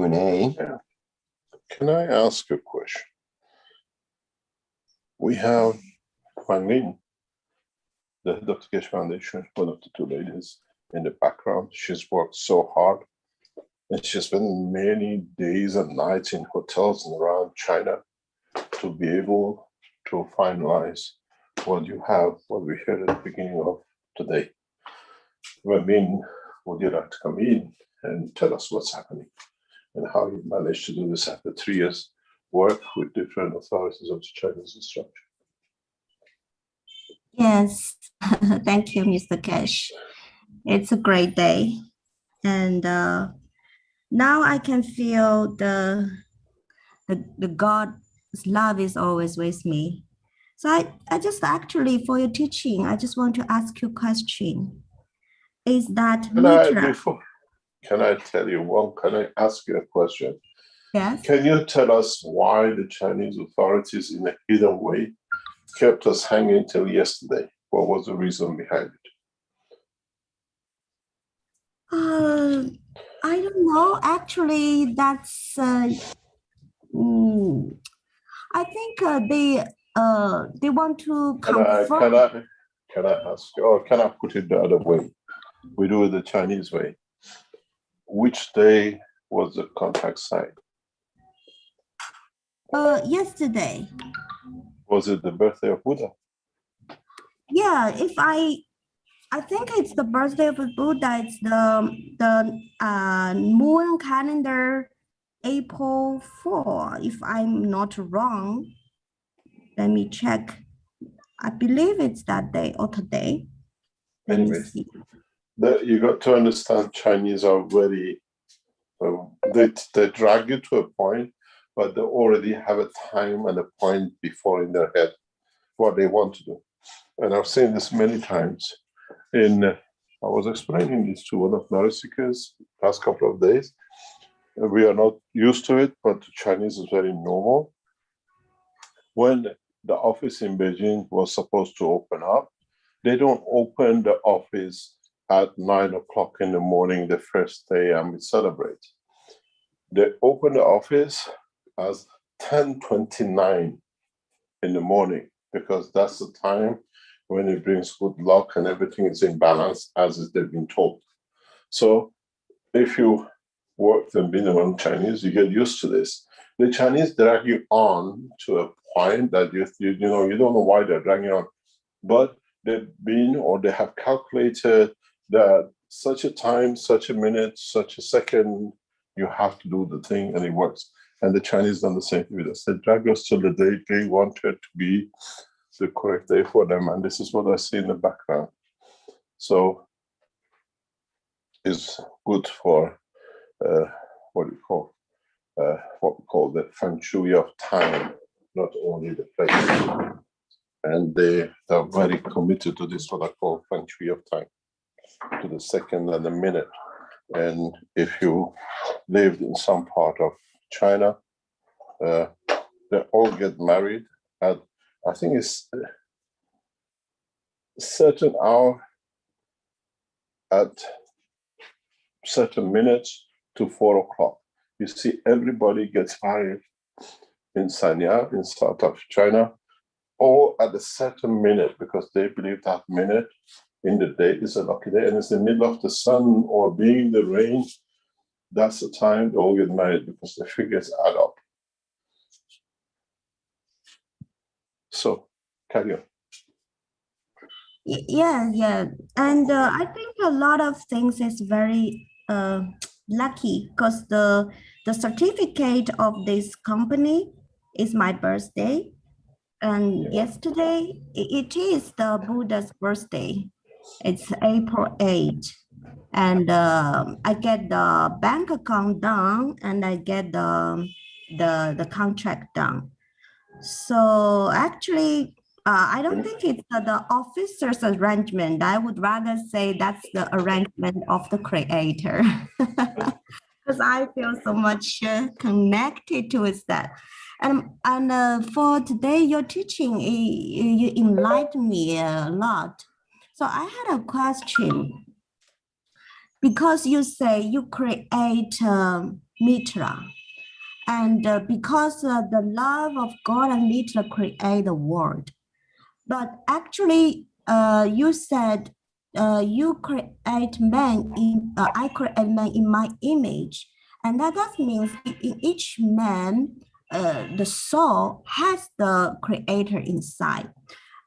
Q&A. Yeah. Can I ask a question? We have Huang Lin, the head of the Keshe Foundation, one of the two ladies in the background. She's worked so hard, and she's spent many days and nights in hotels around China to be able to finalize what you have, what we heard at the beginning of today. Min, would you like to come in and tell us what's happening and how you managed to do this after 3 years work with different authorities of the Chinese structure? Yes, thank you, Mr. Keshe. It's a great day. And now I can feel the God's love is always with me. So I just actually, for your teaching, I just want to ask you a question. Is that Can I tell you one? Can I ask you a question? Yes. Can you tell us why the Chinese authorities, in a hidden way, kept us hanging till yesterday? What was the reason behind it? I don't know. Actually, that's. I think they want to confirm. Can I ask, or can I put it the other way? We do it the Chinese way. Which day was the contract signed? Yesterday. Was it the birthday of Buddha? Yeah, if I think it's the birthday of Buddha. It's the moon calendar, April 4, if I'm not wrong. Let me check. I believe it's that day or today. Anyway, you got to understand, Chinese are very, they drag you to a point, but they already have a time and a point before in their head what they want to do. And I've seen this many times. I was explaining this to one of Narisika's past couple of days. We are not used to it, but Chinese is very normal. When the office in Beijing was supposed to open up, they don't open the office at 9 o'clock in the morning, the first day, and we celebrate. They open the office as 10:29 in the morning, because that's the time when it brings good luck and everything is in balance as they've been told. So if you worked and been around Chinese, you get used to this. The Chinese drag you on to a point that you don't know why they're dragging on, but they've been, or they have calculated that such a time, such a minute, such a second, you have to do the thing, and it works. And the Chinese done the same thing with us. They drag us till the day they wanted to be the correct day for them, and this is what I see in the background. So it's good for what we call the feng shui of time, not only the place. And they are very committed to this, what I call feng shui of time, to the second and the minute. And if you lived in some part of China, they all get married at, I think it's a certain hour at certain minutes to 4 o'clock. You see, everybody gets married in Sanya, in south of China, all at a certain minute, because they believe that minute in the day is a lucky day, and it's the middle of the sun or being the rain. That's the time they all get married, because the figures add up. So, carry on. Yeah. And I think a lot of things is very lucky, because the certificate of this company is my birthday. And yesterday, it is the Buddha's birthday. It's April 8. And I get the bank account done, and I get the contract done. So actually, I don't think it's the officer's arrangement. I would rather say that's the arrangement of the creator. Because I feel so much connected to that. And for today, your teaching, you enlightened me a lot. So I had a question. because you say you create Mitra, and because the love of God and Mitra create the world. But actually, you said you create man in, I create man in my image. And that means in each man, the soul has the creator inside.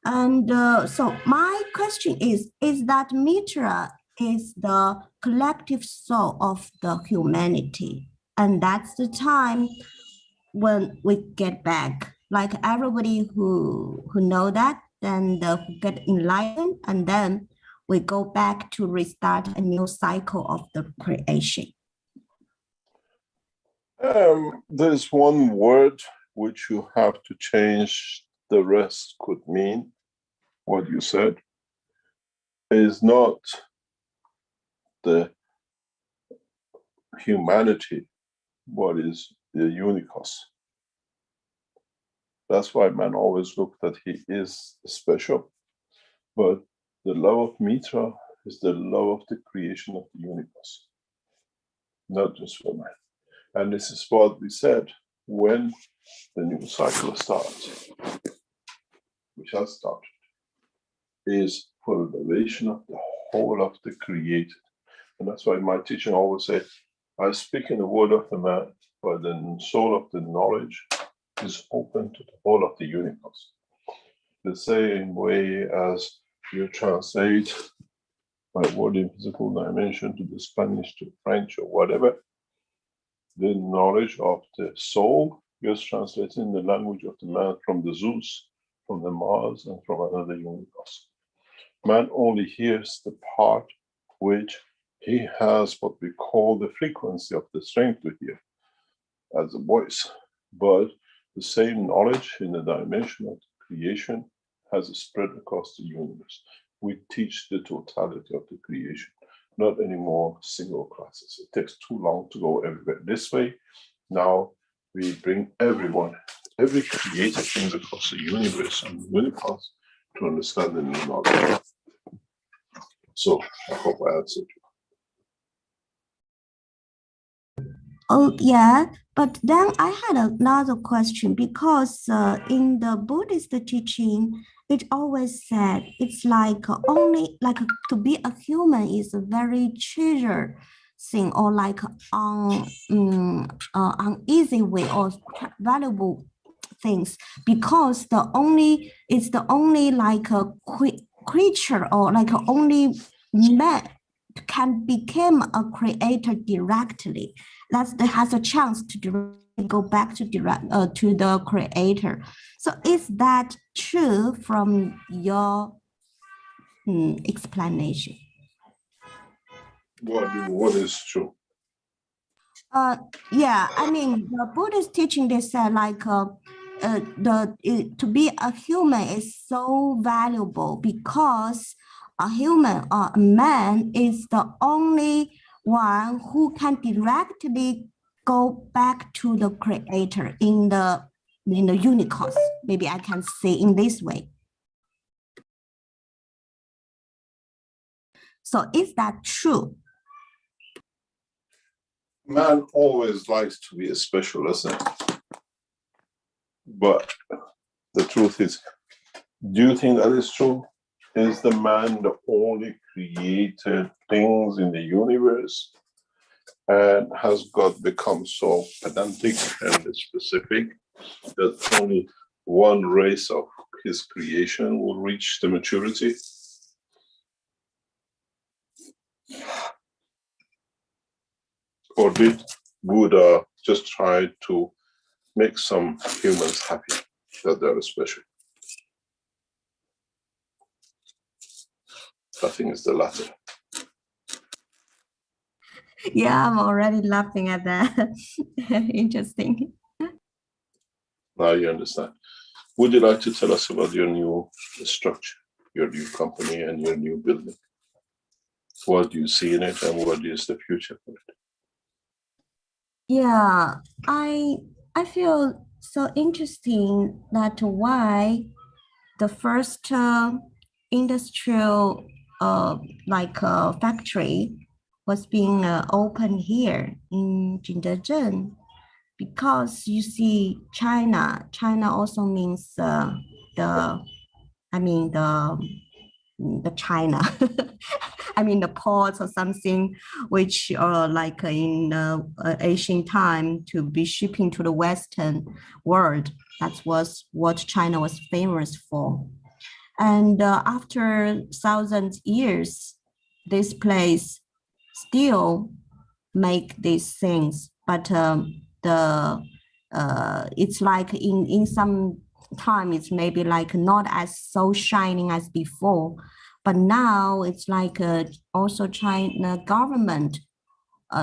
And so my question is that Mitra is the collective soul of the humanity. And that's the time when we get back, like everybody who know that, then who get enlightened, and then we go back to restart a new cycle of the creation. There's one word which you have to change, the rest could mean what you said, is not the humanity, what is the unicos. That's why man always looked that he is special. But the love of Mitra is the love of the creation of the universe, not just for man. And this is what we said when the new cycle starts, which has started, is for the elevation of the whole of the created. And that's why my teaching always said, I speak in the word of the man, but the soul of the knowledge is open to the whole of the universe. The same way as you translate my word in physical dimension to the Spanish, to French, or whatever, the knowledge of the soul gets translated in the language of the man from the Zeus, from the Mars, and from another universe. Man only hears the part which he has what we call the frequency of the strength to hear as a voice. But the same knowledge in the dimension of creation has a spread across the universe. We teach the totality of the creation, not anymore single classes. It takes too long to go everywhere this way. Now we bring everyone, every creator things across the universe and the universe to understand the new knowledge. So I hope I answered you. Oh, yeah. But then I had another question, because in the Buddhist teaching, it always said it's like only like to be a human is a very treasure thing, or like uneasy way, or valuable things, because it's the only like a creature, or like only man can become a creator directly. That has a chance to go back to the creator. So is that true from your explanation? What is true? Yeah, I mean, the Buddhist teaching, they said like to be a human is so valuable, because a human or a man is the only one who can directly go back to the creator in the unicos. Maybe I can say in this way. So is that true? Man always likes to be a special, isn't it? But the truth is, do you think that is true? Is the man the only created things in the universe? And has God become so pedantic and specific that only one race of his creation will reach the maturity? Or did Buddha just try to make some humans happy that they're special? I think it's the latter. Yeah, I'm already laughing at that. Interesting. Now you understand. Would you like to tell us about your new structure, your new company, and your new building? What do you see in it, and what is the future for it? Yeah, I feel so interesting that why the first industrial factory was being opened here in Jingdezhen, because you see China also means the, I mean the China, I mean the ports or something, which like in Asian time to be shipping to the Western world. That was what China was famous for. And after thousands years, this place still make these things, but it's like in some time it's maybe like not as so shining as before, but now it's like also China government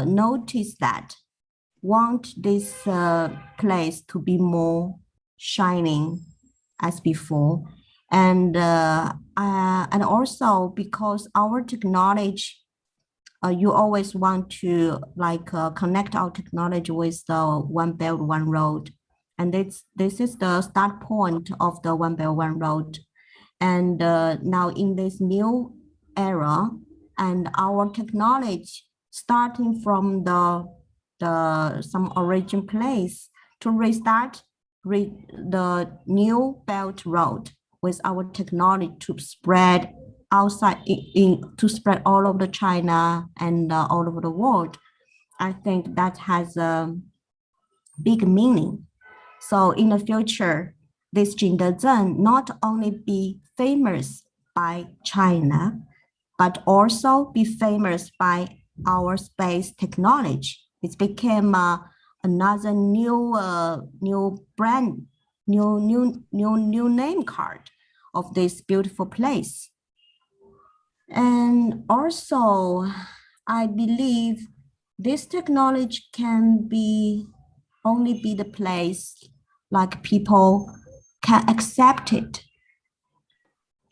notice that, want this place to be more shining as before. And also because our technology, you always want to like connect our technology with the One Belt, One Road. And this is the start point of the One Belt, One Road. And now in this new era, and our technology starting from some origin place to restart the new Belt Road with our technology to spread outside to spread all over China and all over the world. I think that has a big meaning. So in the future, this Jingdezhen not only be famous by China, but also be famous by our space technology. It became another new brand, new name card of this beautiful place. And also, I believe this technology can only be the place like people can accept it.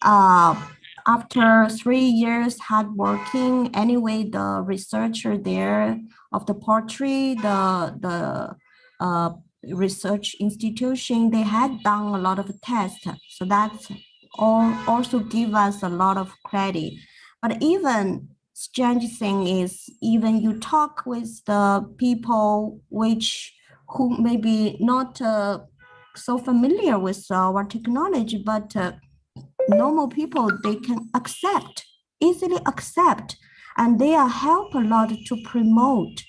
After 3 years hard working, anyway, the researcher there of the pottery, the research institution, they had done a lot of tests. So that's also give us a lot of credit. But even strange thing is, even you talk with the people who maybe not so familiar with our technology, but normal people, they can easily accept, and they are help a lot to promote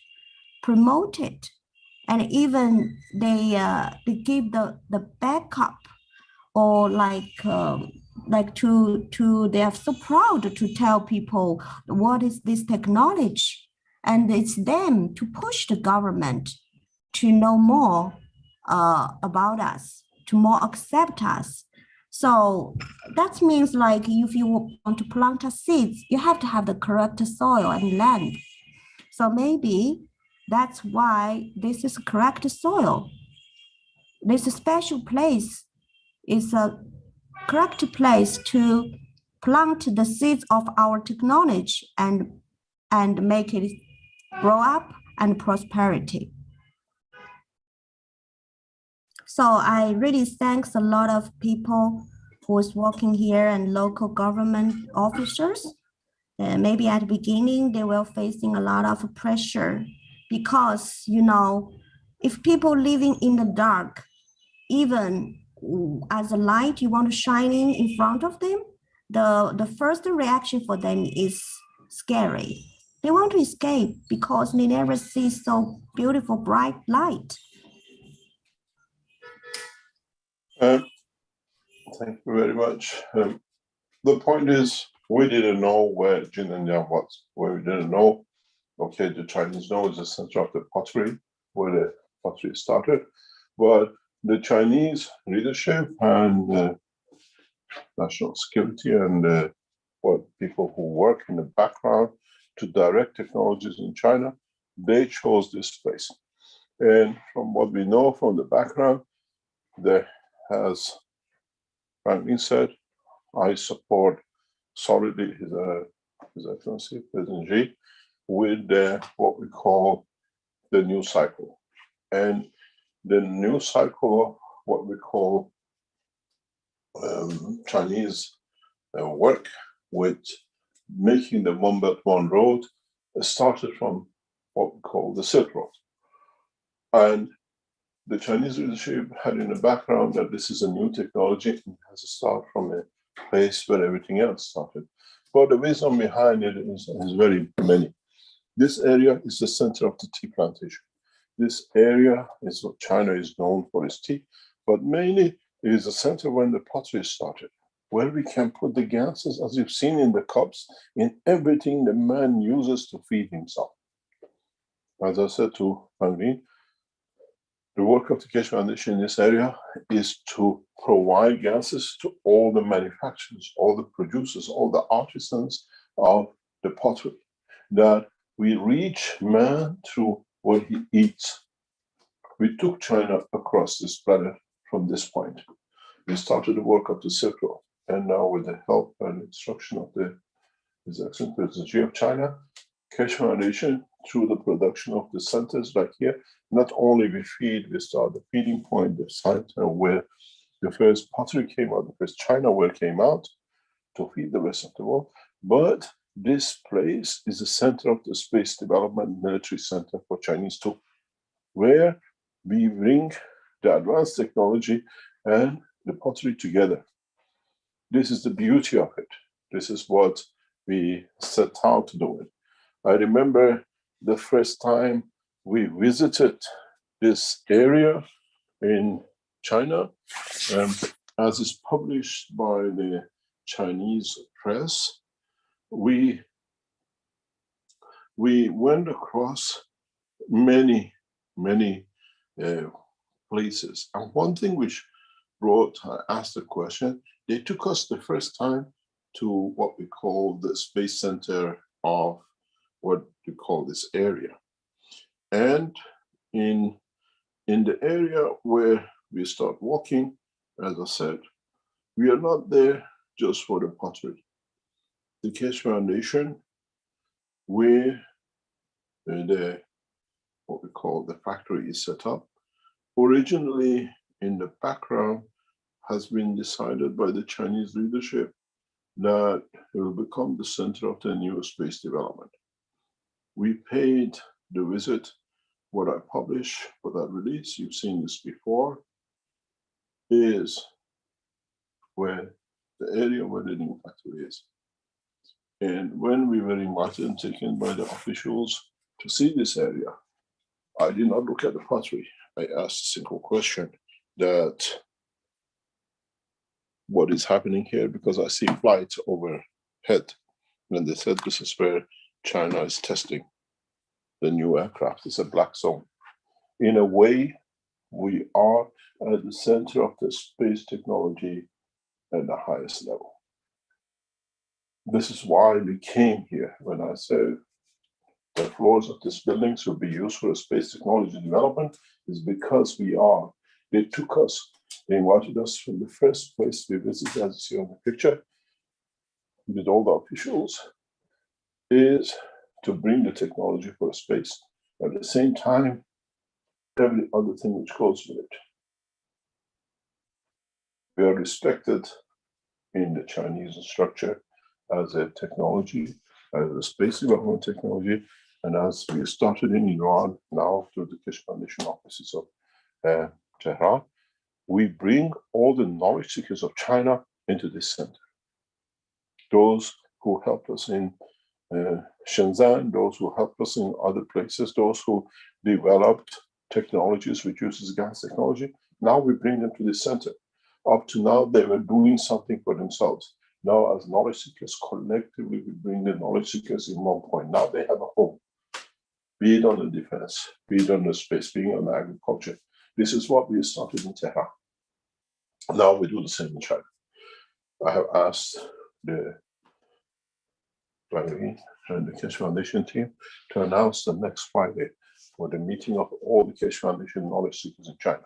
it. And even they give the backup, or like they are so proud to tell people what is this technology, and it's them to push the government to know more about us, to more accept us. So that means like if you want to plant a seeds, you have to have the correct soil and land. So maybe that's why this is correct soil. This special place is a correct place to plant the seeds of our technology and make it grow up and prosperity. So I really thanks a lot of people who is working here and local government officers. Maybe at the beginning, they were facing a lot of pressure because, if people living in the dark, even as a light you want to shining in front of them, the first reaction for them is scary. They want to escape because they never see so beautiful bright light. Thank you very much. The point is, we didn't know where Jinjiang was. Where we didn't know, okay, the Chinese know is the center of the pottery, where the pottery started, but the Chinese leadership and national security and what people who work in the background to direct technologies in China, they chose this place. And from what we know from the background, there has Franklin said, I support solidly His Excellency President Xi with what we call the new cycle. And the new cycle, what we call Chinese work with making the One Belt, One Road started from what we call the Silk Road. And the Chinese leadership had in the background that this is a new technology and has to start from a place where everything else started. But the wisdom behind it is very many. This area is the center of the tea plantation. This area is what China is known for its tea, but mainly it is the center when the pottery started, where we can put the gases, as you've seen in the cups, in everything the man uses to feed himself. As I said to Hangrin, the work of the Keshe Foundation in this area is to provide gases to all the manufacturers, all the producers, all the artisans of the pottery, that we reach man through what he eats. We took China across this planet from this point. We started the work of the Silk Road, and now with the help and instruction of His Excellency President Xi of China, Keshe Foundation, through the production of the centers like here, not only we start the feeding point, the site where the first pottery came out, the first China ware came out to feed the rest of the world, but this place is the center of the Space Development Military Center for Chinese too, where we bring the advanced technology and the pottery together. This is the beauty of it. This is what we set out to do. I remember the first time we visited this area in China, as is published by the Chinese press, we went across many places. And one thing which I asked the question, they took us the first time to what we call the space center of what we call this area. And in the area where we start walking, as I said, we are not there just for the pottery. The Keshe Foundation, where what we call the factory is set up, originally in the background has been decided by the Chinese leadership that it will become the center of the new space development. We paid the visit. What I publish for that release, you've seen this before, is where the area where the new factory is. And when we were invited and taken by the officials to see this area, I did not look at the pottery. I asked a simple question that what is happening here, because I see flights overhead. And they said this is where China is testing the new aircraft. It's a black zone. In a way, we are at the center of the space technology at the highest level. This is why we came here. When I said the floors of these buildings will be used for space technology development, is because we are. They took us, they invited us from the first place we visited, as you see on the picture, with all the officials, is to bring the technology for space. At the same time, every other thing which goes with it. We are respected in the Chinese structure as a technology, as a space development technology, and as we started in Iran, now through the Keshe Foundation offices of Tehran, we bring all the knowledge seekers of China into this center. Those who helped us in Shenzhen, those who helped us in other places, those who developed technologies which uses gas technology, now we bring them to this center. Up to now, they were doing something for themselves. Now, as knowledge seekers, collectively, we bring the knowledge seekers in one point. Now they have a home, be it on the defense, be it on the space, be it on the agriculture. This is what we started in Tehran. Now we do the same in China. I have asked the and the Keshe Foundation team to announce the next Friday for the meeting of all the Keshe Foundation knowledge seekers in China,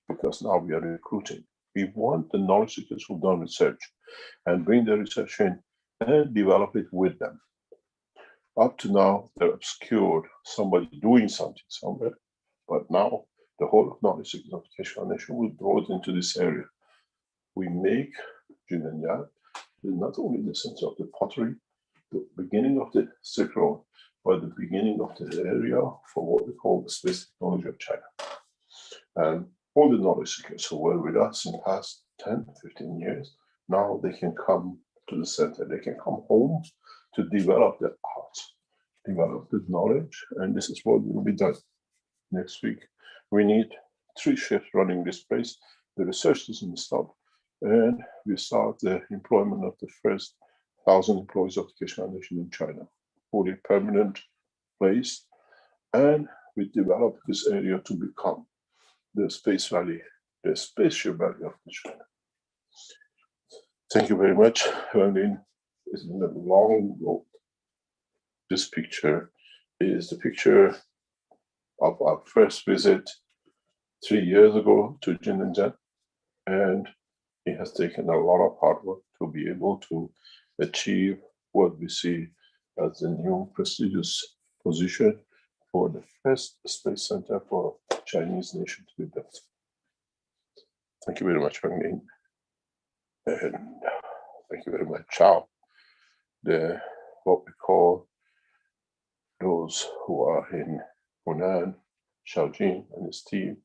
because now we are recruiting. We want the knowledge seekers who've done research and bring the research in and develop it with them. Up to now, they're obscured, somebody doing something somewhere, but now the whole of knowledge seekers of the Keshe Foundation will draw it into this area. We make Junanyang not only the center of the pottery, the beginning of the Silk Road, were the beginning of the area for what we call the space technology of China. And all the knowledge seekers who were with us in the past 10, 15 years, now they can come to the center, they can come home to develop their art, develop the knowledge, and this is what will be done next week. We need 3 shifts running this place. The research doesn't stop, and we start the employment of the first 1,000 employees of the Keshe Foundation in China, fully permanent place, and we develop this area to become the Space Valley, the spaceship valley of China. Thank you very much. I mean, it's been a long road. This picture is the picture of our first visit 3 years ago to Jinnenzhen, and it has taken a lot of hard work to be able to achieve what we see as the new prestigious position for the first space center for Chinese nation to be built. Thank you very much, Wang Ning. And thank you very much, Chao. What we call those who are in Hunan, Xiaojin and his team,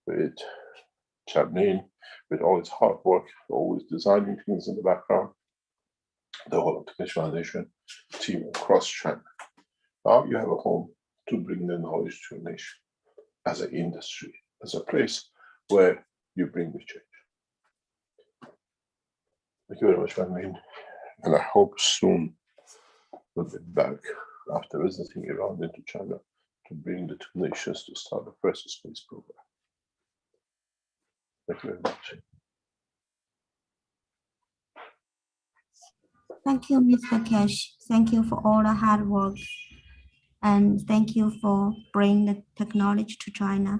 with Chaplin, with all his hard work, always designing things in the background, the whole of the Keshe Foundation team across China. Now you have a home to bring the knowledge to a nation, as an industry, as a place where you bring the change. Thank you very much, Wang Ning, and I hope soon we'll be back after visiting Iran into China to bring the 2 nations to start the first space program. Thank you very much. Thank you, Mr. Keshe. Thank you for all the hard work. And thank you for bringing the technology to China.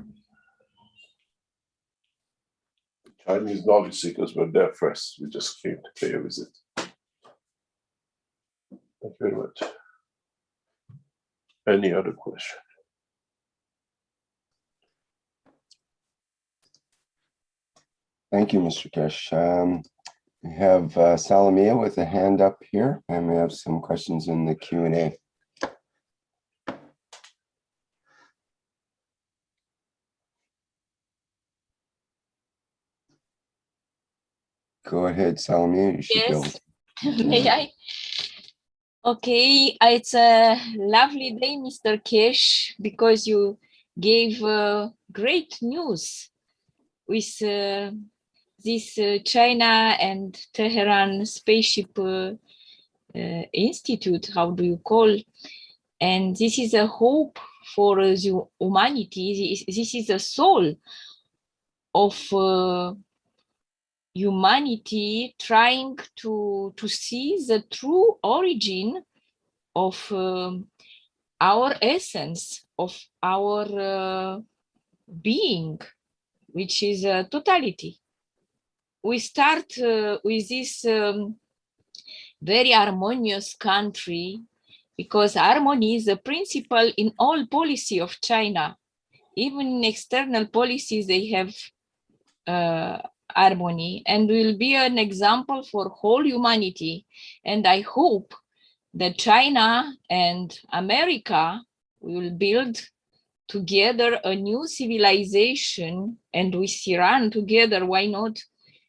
Chinese knowledge seekers were there first. We just came to pay a visit. Thank you very much. Any other question? Thank you, Mr. Keshe. We have Salamia with a hand up here, and we have some questions in the Q&A. Go ahead, Salamia. You should Yes. be able to. May I? Okay, it's a lovely day, Mr. Keshe, because you gave great news with this China and Tehran Spaceship Institute, how do you call? And this is a hope for the humanity. This is the soul of humanity trying to see the true origin of our essence, of our being, which is totality. We start with this very harmonious country, because harmony is the principle in all policy of China. Even in external policies, they have harmony, and will be an example for whole humanity. And I hope that China and America will build together a new civilization, and with Iran together, why not?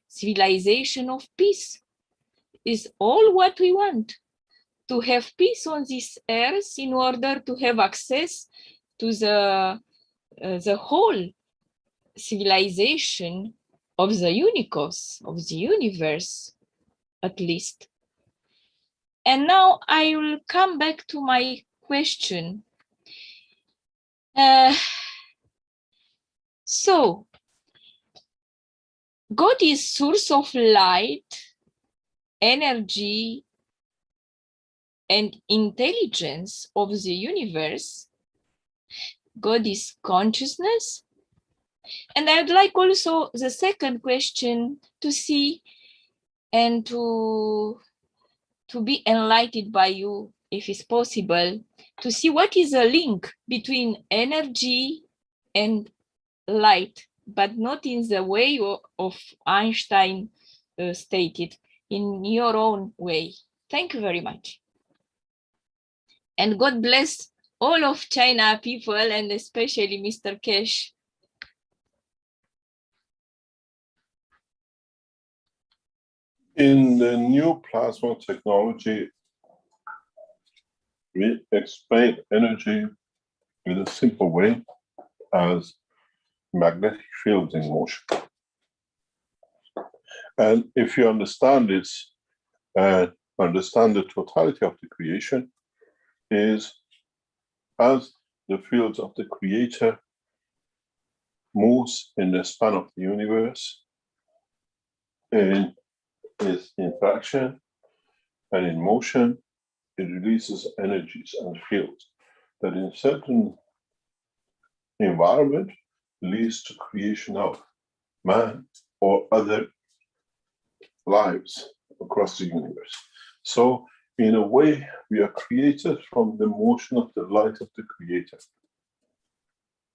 Civilization of peace is all what we want, to have peace on this earth in order to have access to the whole civilization of the unicos, of the universe, at least. And now I will come back to my question. So, God is source of light, energy, and intelligence of the universe. God is consciousness. And I would like also the second question to see and to be enlightened by you, if it's possible, to see what is the link between energy and light, but not in the way of Einstein stated, in your own way. Thank you very much. And God bless all of China people and especially Mr. Kesh. In the new plasma technology, we explain energy in a simple way as magnetic fields in motion. And if you understand this and understand the totality of the creation, is as the fields of the creator moves in the span of the universe, in its interaction and in motion, it releases energies and fields that in certain environment leads to creation of man or other lives across the universe. So in a way, we are created from the motion of the light of the creator.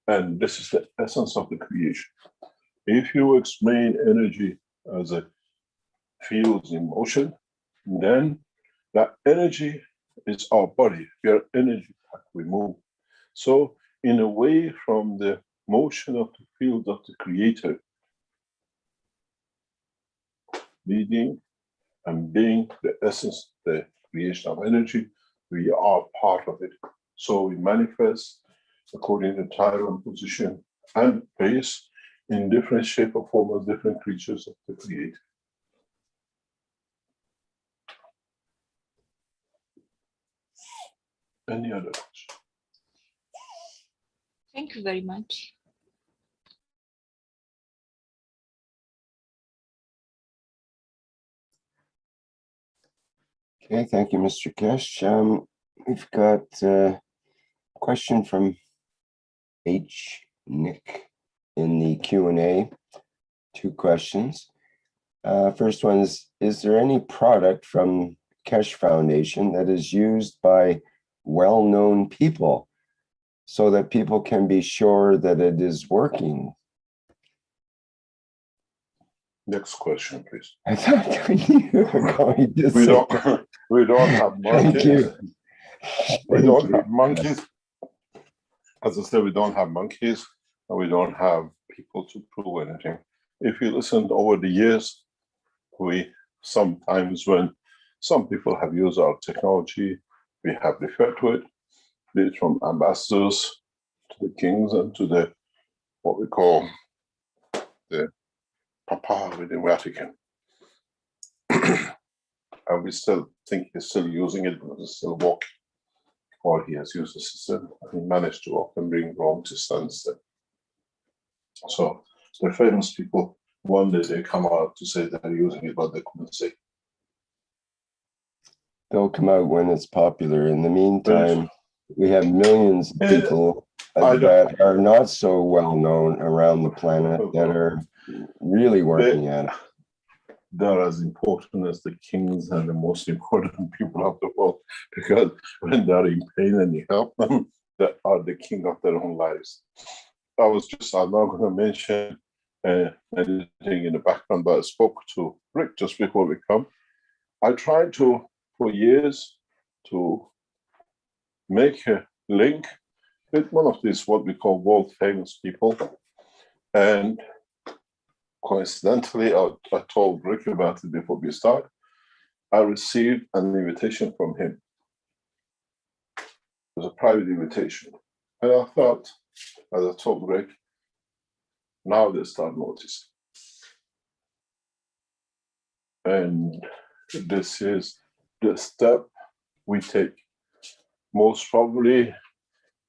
And this is the essence of the creation. If you explain energy as a fields in motion, then that energy is our body. We are energy pack, we move. So in a way, from the motion of the field of the creator, leading and being the essence, the creation of energy, we are part of it. So we manifest according to time and position and place in different shape or form as different creatures of the creator. Any other question? Thank you very much. Okay, thank you, Mr. Kesh. We've got a question from H. Nick in the Q&A. 2 questions. First one is there any product from Kesh Foundation that is used by well-known people so that people can be sure that it is working? Next question, please. I thought you were going to We say. don't have Thank monkeys. you. We don't have monkeys. As I said, we don't have monkeys, and we don't have people to prove anything. If you listened over the years, we sometimes when some people have used our technology, we have referred to it, be it from ambassadors to the kings and to the what we call the Papa with the Vatican. And we still think he's still using it because it's still working. Or he has used the system and he managed to often bring Rome to standstill. So the famous people, one day they come out to say they're using it, but they couldn't say. They'll come out when it's popular. In the meantime, we have millions of people that are not so well known around the planet that are really working at it. They're as important as the kings and the most important people of the world, because when they're in pain and you help them, they are the king of their own lives. I'm not going to mention anything in the background, but I spoke to Rick just before we come. I tried to, for years, to make a link with one of these, what we call world famous people. And coincidentally, I told Rick about it before we start. I received an invitation from him. It was a private invitation. And I thought, as I told Rick, now they start noticing. And this is the step we take. Most probably,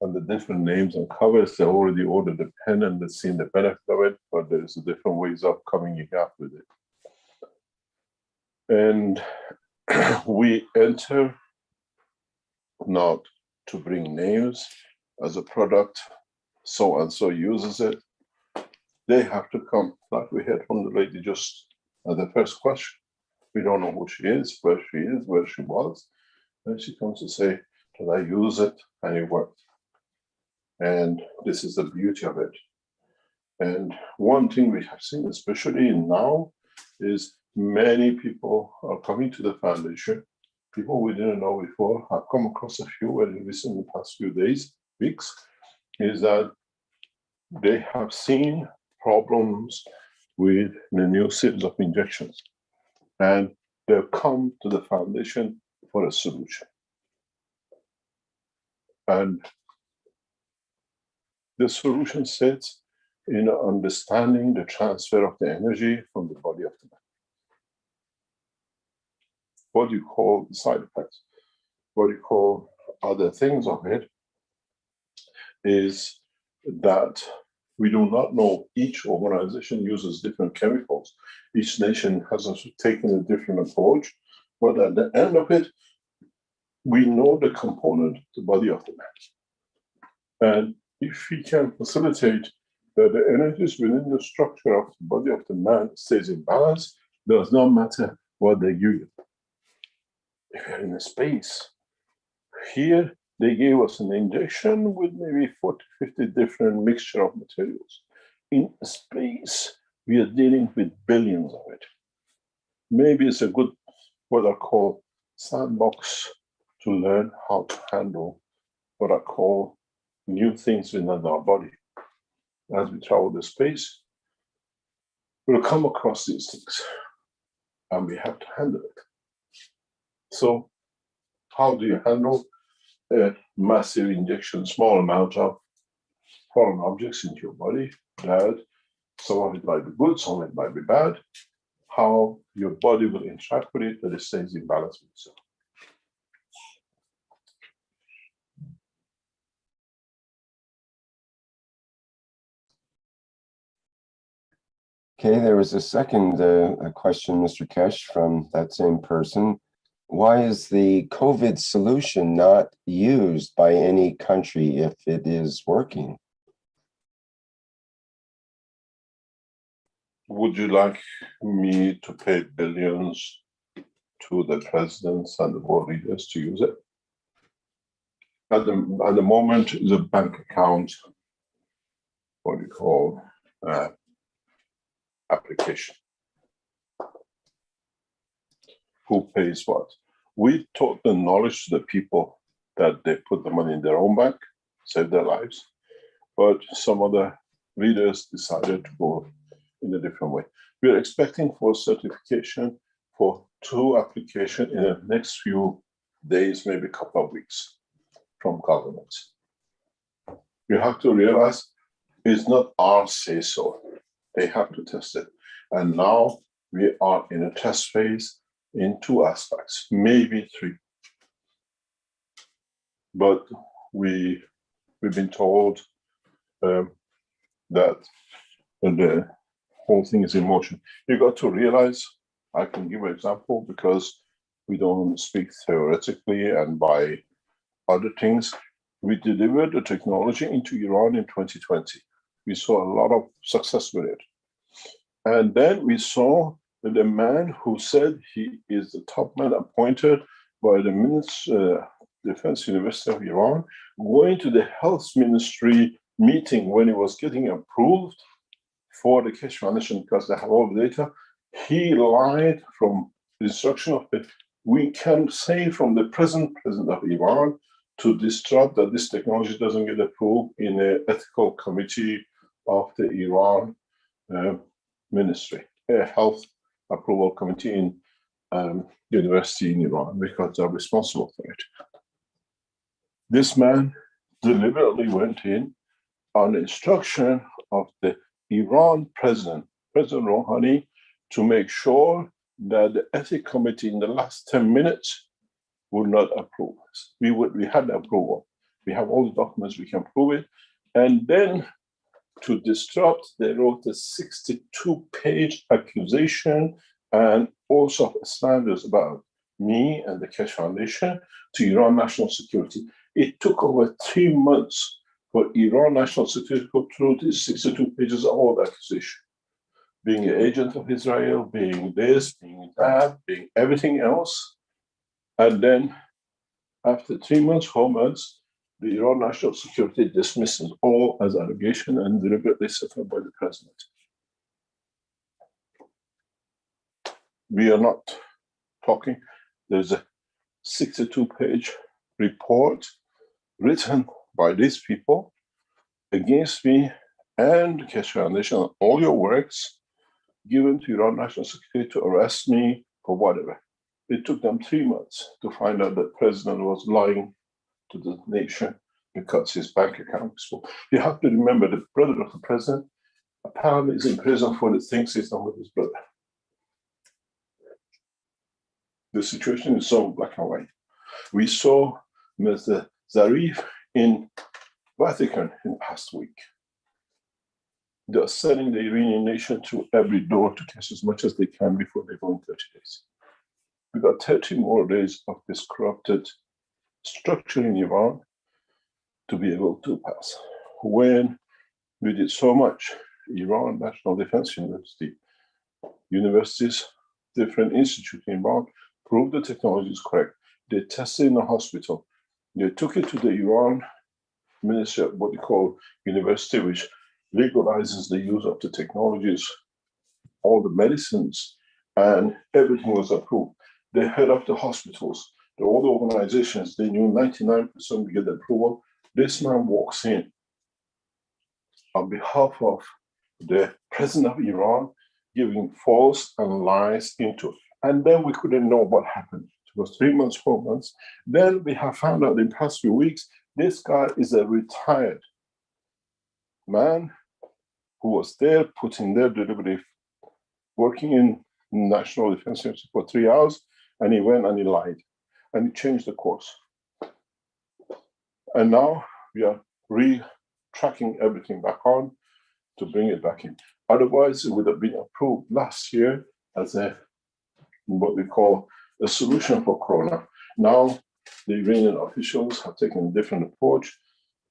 on the different names and covers, they already ordered the pen and they've seen the benefit of it, but there's different ways of coming up with it. And we enter not to bring names as a product, so and so uses it. They have to come, like we heard from the lady just at the first question. We don't know who she is, where she was. And she comes to say, did I use it? And it worked. And this is the beauty of it. And one thing we have seen, especially now, is many people are coming to the foundation people we didn't know before. I've come across a few very recent in the past few days, weeks, is that they have seen problems with the new series of injections, and they've come to the foundation for a solution. And the solution sits in understanding the transfer of the energy from the body of the man. What you call the side effects, what you call other things of it, is that we do not know. Each organization uses different chemicals. Each nation has taken a different approach, but at the end of it, we know the component, the body of the man. And if we can facilitate that the energies within the structure of the body of the man stays in balance, does not matter what they give you. If you're in a space, here they gave us an injection with maybe 40, 50 different mixture of materials. In space, we are dealing with billions of it. Maybe it's a good, what I call, sandbox to learn how to handle what I call new things within our body. As we travel the space, we'll come across these things, and we have to handle it. So how do you handle a massive injection, small amount of foreign objects into your body? That some of it might be good, some of it might be bad. How your body will interact with it, that it stays in balance with itself. Okay, there was a second question, Mr. Kesh, from that same person. Why is the COVID solution not used by any country if it is working? Would you like me to pay billions to the presidents and the world leaders to use it? At the moment, the bank account, what you call application. Who pays what? We taught the knowledge to the people that they put the money in their own bank, save their lives. But some other leaders decided to go in a different way. We are expecting for certification for 2 applications in the next few days, maybe a couple of weeks from governments. You have to realize it's not our say-so. They have to test it. And now we are in a test phase in 2 aspects, maybe 3. But we've been told that the whole thing is in motion. You got to realize, I can give an example because we don't speak theoretically and by other things. We delivered the technology into Iran in 2020. We saw a lot of success with it. And then we saw that the man who said he is the top man appointed by the Defense University of Iran, going to the health ministry meeting when it was getting approved for the Keshe Foundation because they have all the data, he lied from the instruction of it. We can say from the present president of Iran to disrupt that this technology doesn't get approved in an ethical committee of the Iran ministry, a health approval committee in university in Iran, because they're responsible for it. This man deliberately went in on instruction of the Iran President Rouhani, to make sure that the ethics committee in the last 10 minutes would not approve us. We had the approval. We have all the documents, we can prove it. And then to disrupt, they wrote a 62-page accusation and all sorts of standards about me and the Keshe Foundation to Iran National Security. It took over 3 months for Iran National Security to go through these 62 pages of all the accusation. Being an agent of Israel, being this, being that, being everything else. And then after 3 months, 4 months, the Iran National Security dismisses all as allegation and deliberately set up by the president. We are not talking. There's a 62-page report written by these people against me and the Keshe Foundation on all your works, given to Iran National Security to arrest me for whatever. It took them 3 months to find out that the president was lying to the nation because his bank account was full. You have to remember the brother of the president apparently is in prison for the things he's done with his brother. The situation is so black and white. We saw Mr. Zarif in Vatican in past week. They are sending the Iranian nation to every door to catch as much as they can before they go in 30 days. We got 30 more days of this corrupted structure in Iran to be able to pass. When we did so much, Iran National Defense University, universities, different institutes in Iran proved the technology is correct. They tested in a hospital. They took it to the Iran Ministry of what they call university, which legalizes the use of the technologies, all the medicines, and everything was approved. The head of the hospitals, all the organizations, they knew 99% to get the approval. This man walks in on behalf of the president of Iran, giving false and lies into it. And then we couldn't know what happened. It was 3 months, 4 months. Then we have found out in the past few weeks, this guy is a retired man who was there, put in there deliberately, working in National Defense University for 3 hours, and he went and he lied, and he changed the course. And now we are re-tracking everything back on to bring it back in. Otherwise, it would have been approved last year as a what we call a solution for Corona. Now, the Iranian officials have taken a different approach.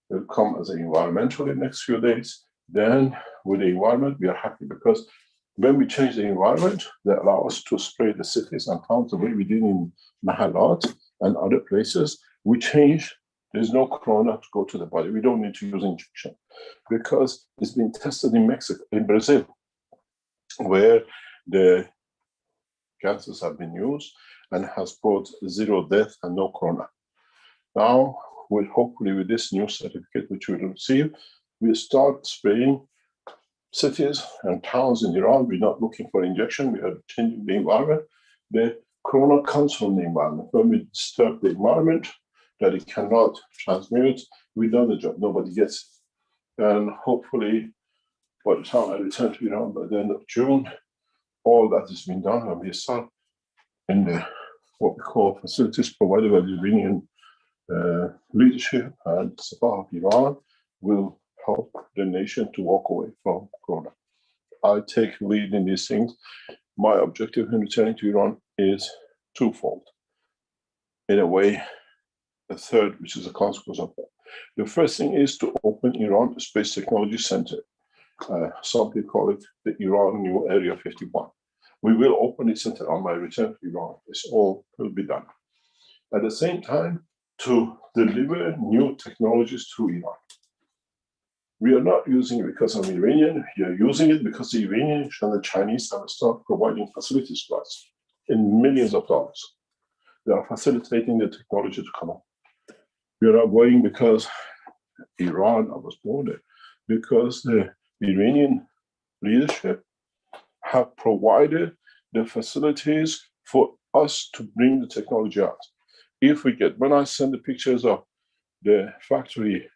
They'll come as an environmental in the next few days. Then, with the environment, we are happy because when we change the environment, they allow us to spray the cities and towns the way we did in Mahalat and other places. We change. There's no Corona to go to the body. We don't need to use injection because it's been tested in Mexico, in Brazil, where the gases have been used and has brought 0 death and no Corona. Now, hopefully with this new certificate which we will receive, we start spraying cities and towns in Iran. We're not looking for injection. We are changing the environment. The Corona comes from the environment. When we disturb the environment, that it cannot transmute, we've done the job. Nobody gets it. And hopefully, by the time I return to Iran by the end of June, all that has been done, and we start in the what we call facilities provided by the Iranian leadership and Sabah of Iran will help the nation to walk away from Corona. I take lead in these things. My objective in returning to Iran is twofold. In a way, a third, which is a consequence of that. The first thing is to open Iran Space Technology Center. Some people call it the Iran New Area 51. We will open the center on my return to Iran. This all will be done. At the same time, to deliver new technologies to Iran. We are not using it because I'm Iranian. We are using it because the Iranians and the Chinese have started providing facilities to us in millions of dollars. They are facilitating the technology to come up. We are not going because Iran, I was born there, because the Iranian leadership have provided the facilities for us to bring the technology out. If we get, when I send the pictures of the factory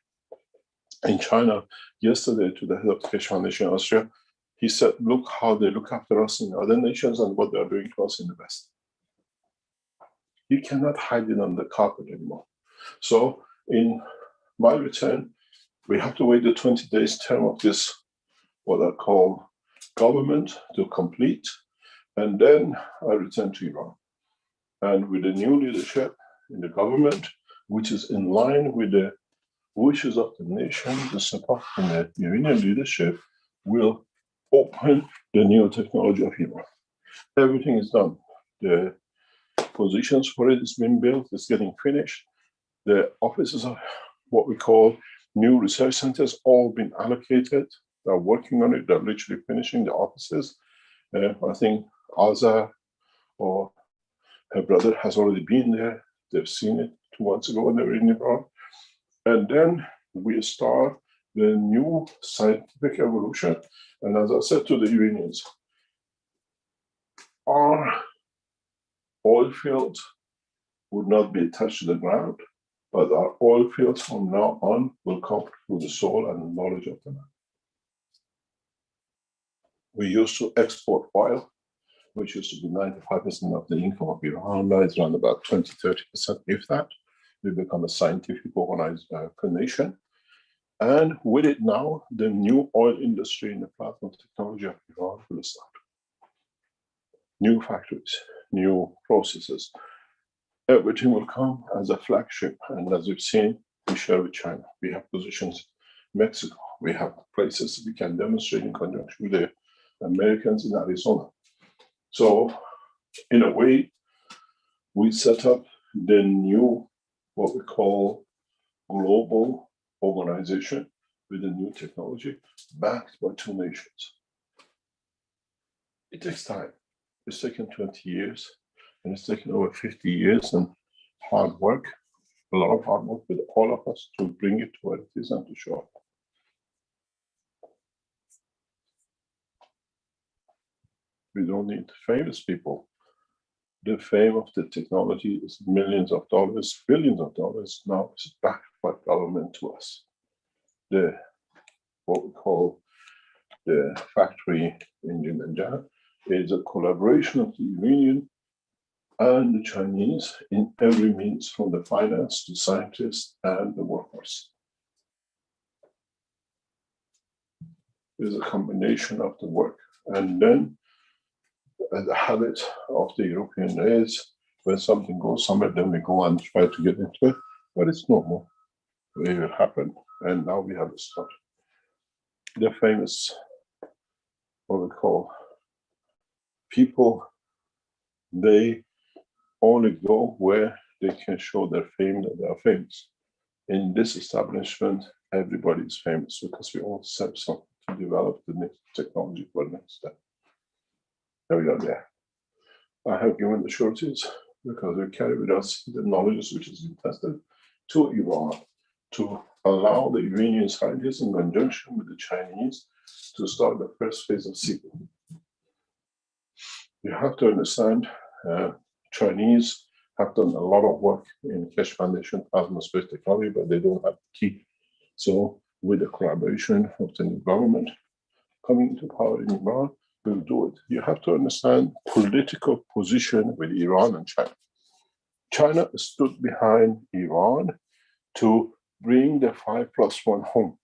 in China yesterday to the head of the Keshe Foundation in Austria, he said, look how they look after us in other nations and what they're doing to us in the West. You cannot hide it on the carpet anymore. So in my return, we have to wait the 20 days term of this, what I call government to complete. And then I return to Iran. And with the new leadership in the government, which is in line with the wishes of the nation, the support from the Iranian leadership, will open the new technology of Iran. Everything is done. The positions for it is being built, it's getting finished. The offices of what we call new research centers all been allocated. They're working on it. They're literally finishing the offices. I think Azar or her brother has already been there. They've seen it 2 months ago when they were in Iran. And then we start the new scientific evolution. And as I said to the Iranians, our oil fields would not be attached to the ground, but our oil fields from now on will come through the soul and the knowledge of the man. We used to export oil, which used to be 95% of the income of Iran. Now it's around about 20, 30%, if that. We become a scientific organized nation. And with it now, the new oil industry in the plasma technology of Iran will start. New factories, new processes. Everything will come as a flagship. And as we've seen, we share with China. We have positions in Mexico. We have places we can demonstrate in conjunction with the Americans in Arizona. So in a way, we set up the new, what we call global organization with a new technology backed by two nations. It takes time. It's taken 20 years and it's taken over 50 years and hard work, a lot of hard work with all of us to bring it to where it is and to show up. We don't need famous people. The fame of the technology is millions of dollars, billions of dollars. Now it's backed by government to us. What we call the factory in Jinmenja is a collaboration of the Iranian and the Chinese in every means, from the finance to scientists and the workforce. There's a combination of the work. And then the habit of the European is when something goes somewhere, then we go and try to get into it, but it's normal. It will happen. And now we have a start. The famous, what we call people, they only go where they can show their fame that they are famous. In this establishment, everybody is famous because we all set something to develop the next technology for the next step. There we are there. I have given the sureties because we carry with us the knowledge which has been tested to Iran to allow the Iranian scientists in conjunction with the Chinese to start the first phase of sequencing. You have to understand, Chinese have done a lot of work in Keshe Foundation plasma space technology, but they don't have the key. So with the collaboration of the new government coming into power in Iran, we'll do it. You have to understand political position with Iran and China. China stood behind Iran to bring the 5+1 home,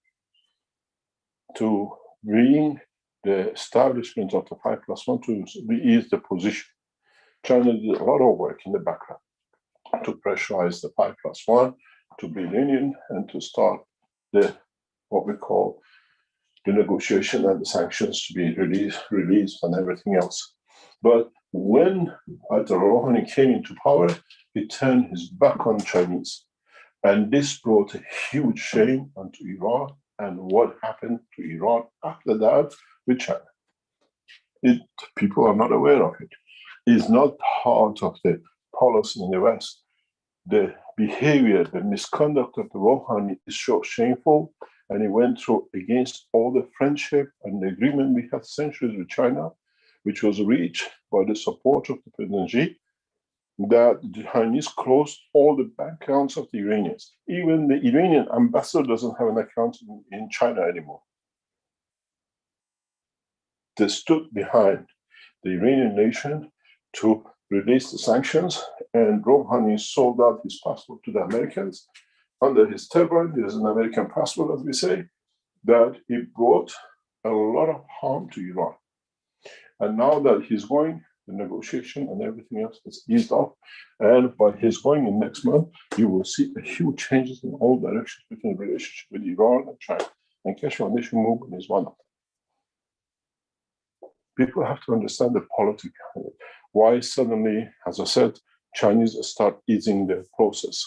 to bring the establishment of the 5+1 to ease the position. China did a lot of work in the background to pressurize the 5+1, to be lenient, and to start the what we call the negotiation and the sanctions to be released and everything else. But when Ayatollah Rouhani came into power, he turned his back on Chinese. And this brought a huge shame onto Iran and what happened to Iran after that with China. People are not aware of it. It's not part of the policy in the West. The behavior, the misconduct of the Rouhani is so shameful, and he went through against all the friendship and the agreement we had centuries with China, which was reached by the support of the President Xi, that the Chinese closed all the bank accounts of the Iranians. Even the Iranian ambassador doesn't have an account in China anymore. They stood behind the Iranian nation to release the sanctions, and Rouhani sold out his passport to the Americans. Under his turban, there's an American passport, as we say, that he brought a lot of harm to Iran. And now that he's going, the negotiation and everything else is eased off. And by his going in next month, you will see a huge changes in all directions between the relationship with Iran and China. And Keshe Foundation movement is one of them. People have to understand the politics behind it. Why suddenly, as I said, Chinese start easing the process.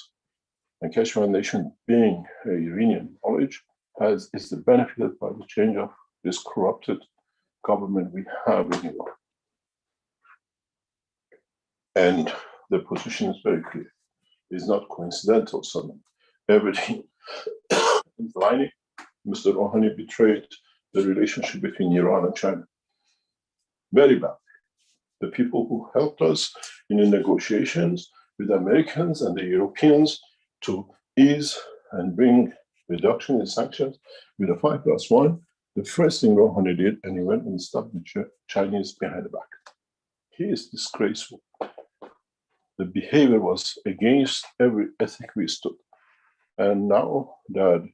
And Keshe Foundation, being a Iranian knowledge, is the benefited by the change of this corrupted government we have in Iran. And the position is very clear. is not coincidental. So everything is lining. Mr. Rouhani betrayed the relationship between Iran and China. Very bad. The people who helped us in the negotiations with the Americans and the Europeans to ease and bring reduction in sanctions with a 5+1, the first thing Rouhani did, and he went and stabbed the Chinese behind the back. He is disgraceful. The behavior was against every ethic we stood. And now that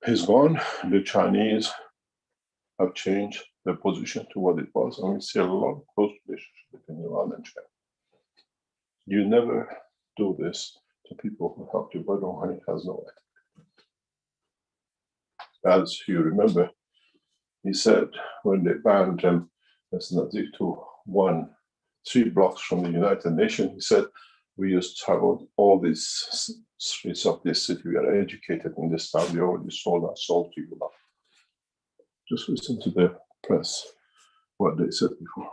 he's gone, the Chinese have changed their position to what it was, and we see a lot of close relationship between Iran and China. You never do this to people who helped you, but Rouhani has no ethic. As you remember, he said when they banned him as Nazif to 3 blocks from the United Nations, he said, we used to travel all these streets of this city. We are educated in this town. We already sold our soul to you now. Just listen to the press, what they said before.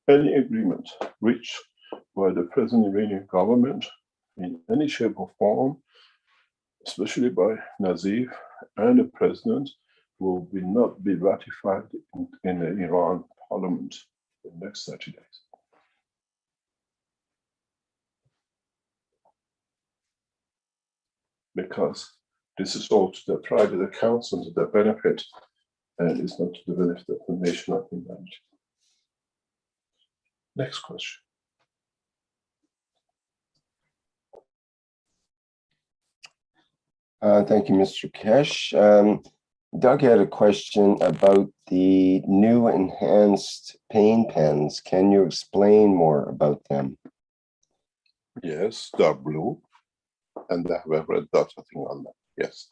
Any agreement reached by the present Iranian government in any shape or form, especially by Nazif and the president, will not be ratified in the Iran parliament in the next 30 days. Because this is all to the private accounts and to their benefit, and it's not to the benefit of the nation of humanity. Next question. Thank you, Mr. Kesh. Doug had a question about the new enhanced pain pens. Can you explain more about them? Yes, they're blue, and they have a red dot thing on them. Yes.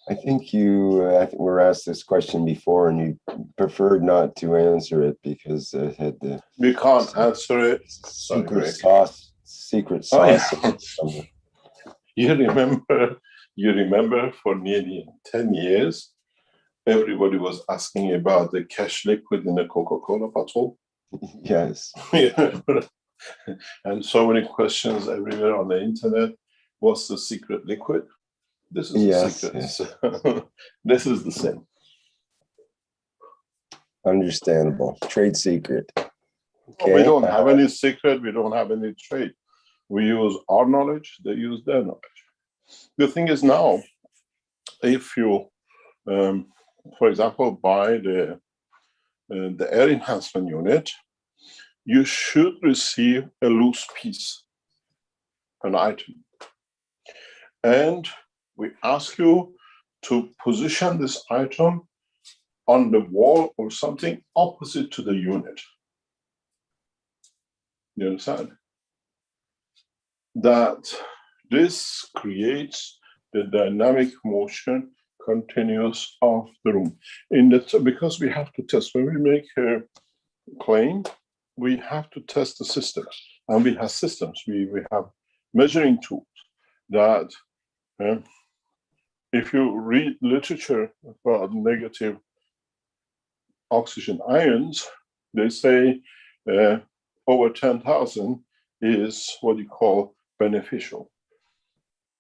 I think you were asked this question before, and you preferred not to answer it because it had the We can't answer it. secret sauce. Secret sauce. You remember for nearly 10 years, everybody was asking about the cash liquid in the Coca-Cola bottle. Yes. And so many questions everywhere on the internet. What's the secret liquid? This is the secret. Yes. This is the same. Understandable. Trade secret. Okay. We don't have any secret. We don't have any trade. We use our knowledge. They use their knowledge. The thing is now, if you, for example, buy the air enhancement unit, you should receive a loose piece, an item. And we ask you to position this item on the wall or something opposite to the unit. You understand? That this creates the dynamic motion continuous of the room. Because we have to test, when we make a claim, we have to test the system. And we have systems, we have measuring tools that if you read literature about negative oxygen ions, they say over 10,000 is what you call beneficial.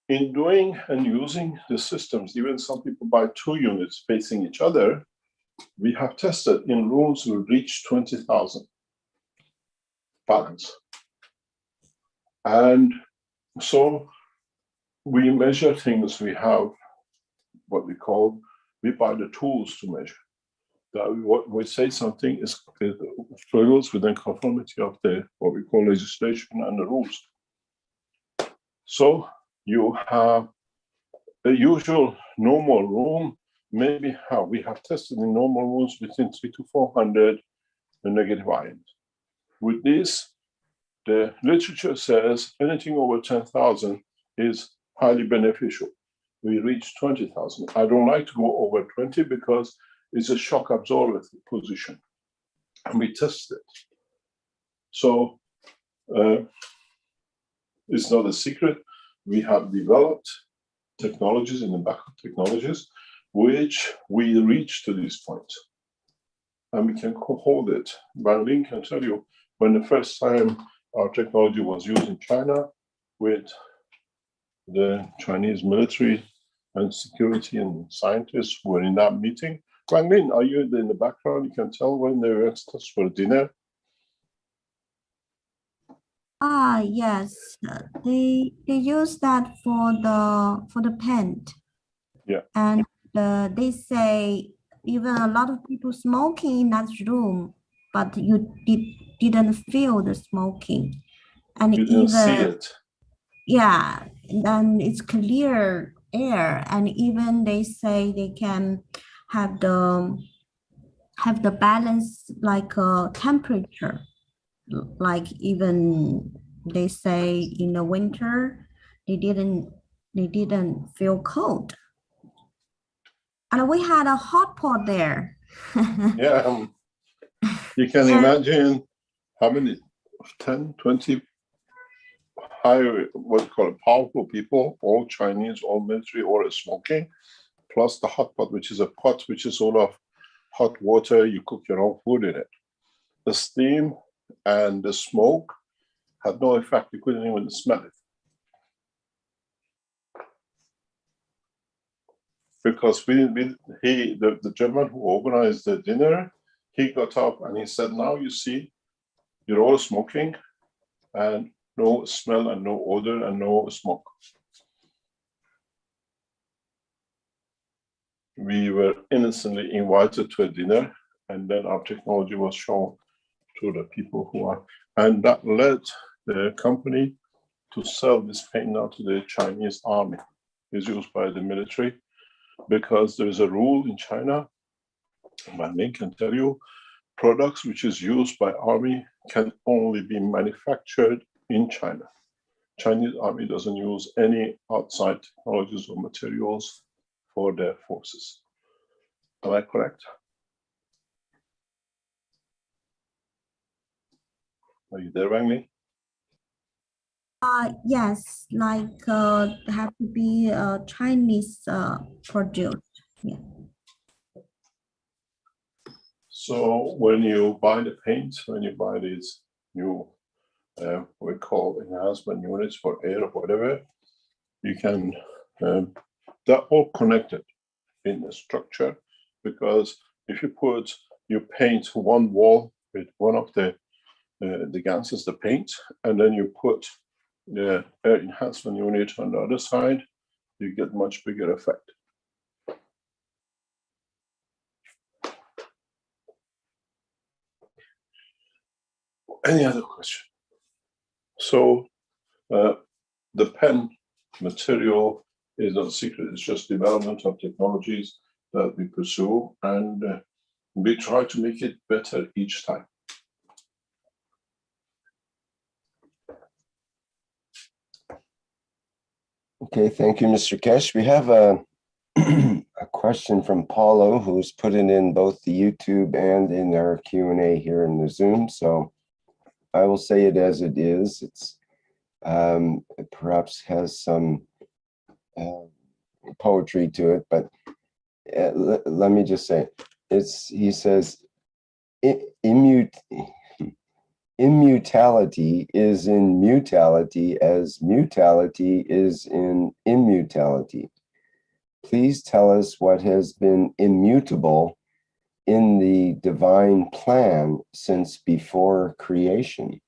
In doing and using the systems, even some people buy 2 units facing each other, we have tested in rooms will reach 20,000 balance. And so we measure things, we have what we call, we buy the tools to measure. That what we say something is falls within conformity of the what we call legislation and the rules. So you have a usual normal room, maybe how we have tested in normal rooms between 300 to 400 negative ions. With this, the literature says anything over 10,000 is highly beneficial. We reach 20,000. I don't like to go over 20 because it's a shock absorber position. And we test it. So it's not a secret. We have developed technologies in the backup technologies, which we reach to this point. And we can hold it. Bang Lin can tell you, when the first time our technology was used in China with the Chinese military and security and scientists who were in that meeting. Guang Lin, are you in the background? You can tell when they were asked us for dinner. Yes, they use that for the paint. Yeah. And they say even a lot of people smoking in that room, but you didn't feel the smoking, and You didn't see even it. yeah, and it's clear air, and even they say they can have the balance like temperature, like even they say in the winter they didn't feel cold, and we had a hot pot there. Yeah, you can And imagine how many 10, 20 high, what you call it, powerful people, all Chinese, all military, all smoking, plus the hot pot, which is a pot which is all of hot water. You cook your own food in it. The steam and the smoke had no effect. You couldn't even smell it. Because the gentleman who organized the dinner, he got up and he said, now you see, you're all smoking and no smell and no odor and no smoke. We were innocently invited to a dinner, and then our technology was shown to the people who are, and that led the company to sell this paint now to the Chinese army. It's used by the military because there is a rule in China, Wang Lin can tell you, products which is used by army can only be manufactured in China. Chinese army doesn't use any outside technologies or materials for their forces. Am I correct? Are you there, Wang Lin? yes, like have to be Chinese produced. Yeah. So when you buy the paint, when you buy these new, we call enhancement units for air or whatever, you can, they're all connected in the structure, because if you paint one wall with one of the gases, the paint, and then you put the air enhancement unit on the other side, you get much bigger effect. Any other question? So the pen material is not secret, it's just development of technologies that we pursue, and we try to make it better each time. Okay, thank you, Mr. Kesh. We have a question from Paulo, who's put it in both the YouTube and in our Q&A here in the Zoom. So I will say it as it is. It's it perhaps has some poetry to it, but let me just say, he says, immutability is in mutality as mutality is in immutability. Please tell us what has been immutable in the divine plan since before creation.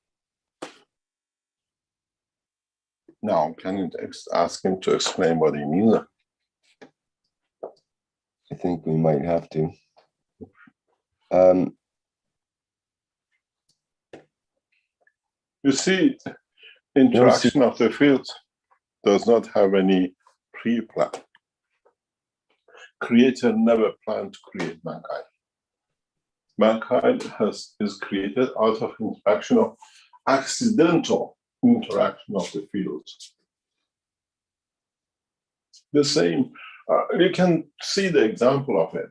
Now, can you ask him to explain what he means? I think we might have to. You see, interaction of the fields does not have any pre-plan. Creator never planned to create mankind. Mankind is created out of interaction of accidental interaction of the fields. The same, you can see the example of it.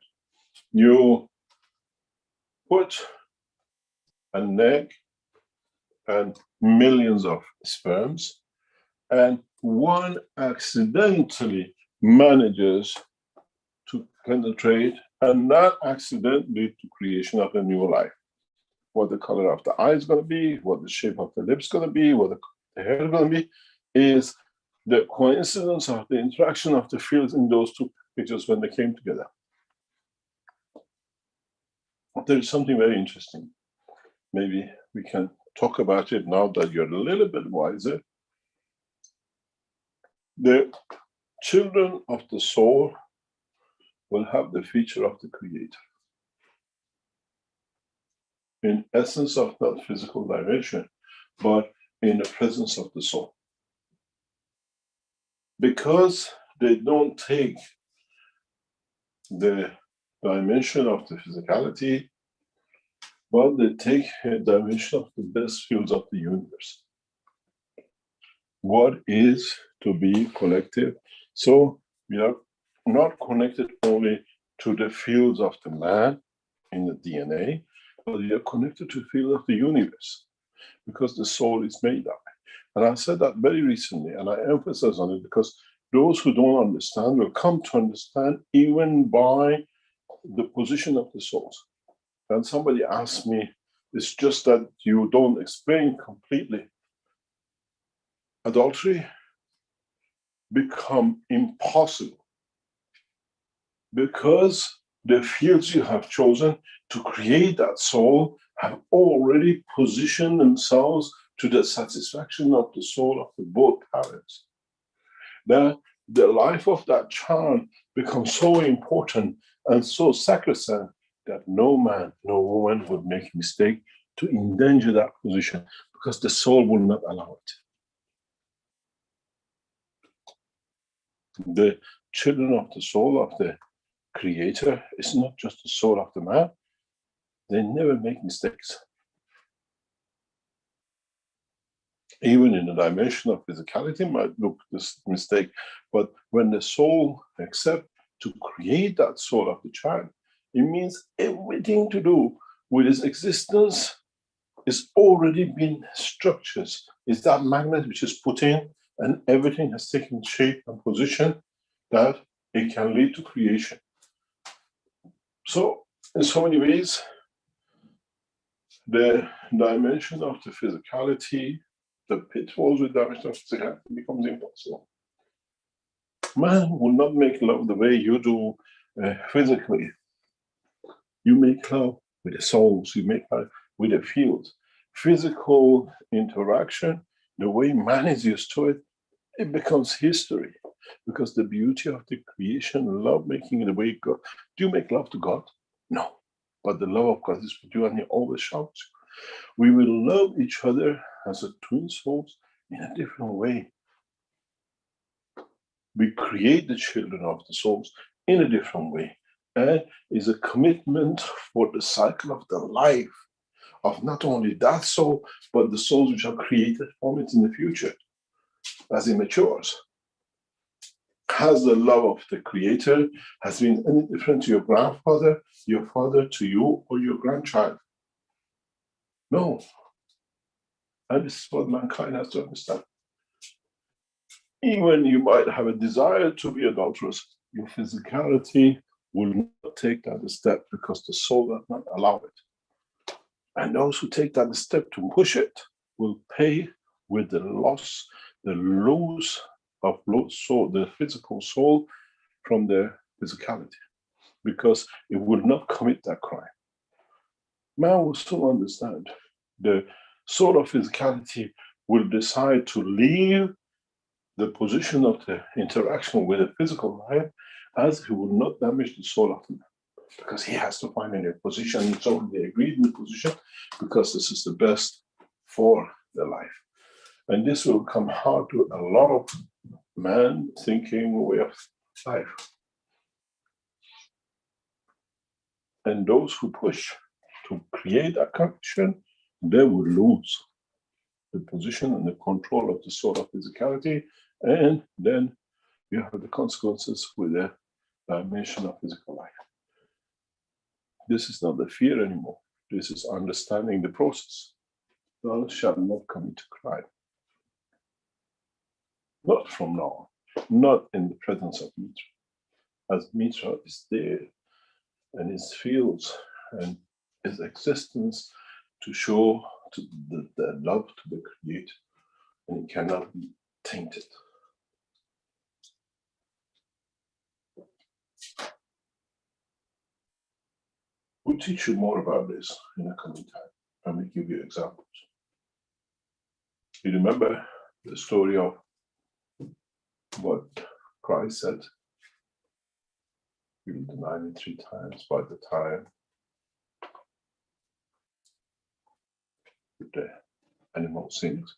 You put an egg and millions of sperms, and one accidentally manages to penetrate, and that accident leads to creation of a new life. what the color of the eye is going to be, what the shape of the lips is going to be, what the hair is going to be, is the coincidence of the interaction of the fields in those two pictures when they came together. There is something very interesting. Maybe we can talk about it now that you're a little bit wiser. The children of the soul will have the feature of the creator. In essence of not physical dimension, but in the presence of the soul. Because they don't take the dimension of the physicality, but they take a dimension of the best fields of the universe. What is to be collective? So we are not connected only to the fields of the man in the DNA, but we are connected to the field of the universe, because the soul is made of it. And I said that very recently, and I emphasize on it because those who don't understand will come to understand even by the position of the souls. And somebody asked me, it's just that you don't explain completely. Adultery become impossible because the fields you have chosen to create that soul have already positioned themselves to the satisfaction of the soul of the both parents. Now, the life of that child becomes so important and so sacrosanct that no man, no woman would make a mistake to endanger that position, because the soul will not allow it. The children of the soul of the creator is not just the soul of the man. They never make mistakes. Even in the dimension of physicality might look this mistake, but when the soul accepts to create that soul of the child, it means everything to do with its existence is already been structured. It's that magnet which is put in, and everything has taken shape and position that it can lead to creation. So, in so many ways, the dimension of the physicality, the pitfalls with dimension of physicality becomes impossible. Man will not make love the way you do physically. You make love with the souls, you make love with the fields. Physical interaction, the way man is used to it, it becomes history, because the beauty of the creation, love making the way God. Do you make love to God? No. But the love of God is with you, and He always shouts. We will love each other as a twin souls in a different way. We create the children of the souls in a different way. And is a commitment for the cycle of the life of not only that soul, but the souls which are created from it in the future as it matures. Has the love of the creator has been any different to your grandfather, your father, to you, or your grandchild? No. And this is what mankind has to understand. Even you might have a desire to be adulterous, your physicality will not take that step, because the soul does not allow it. And those who take that step to push it will pay with the loss, the lose of soul, the physical soul from their physicality, because it will not commit that crime. Man will still understand. The soul of physicality will decide to leave the position of the interaction with the physical life, as he will not damage the soul of the man, because he has to find a new position. It's already agreed in the position, because this is the best for the life. And this will come hard to a lot of man thinking way of life. And those who push to create a connection, they will lose the position and the control of the soul of physicality, and then you have the consequences with the dimension of physical life. This is not the fear anymore. This is understanding the process. Thou shalt not commit crime. Not from now on, not in the presence of Mitra. As Mitra is there, and his fields and his existence to show the love to the Creator, and it cannot be tainted. We'll teach you more about this in a coming time, and we give you examples. You remember the story of what Christ said? You will deny me 3 times by the time the animal sings.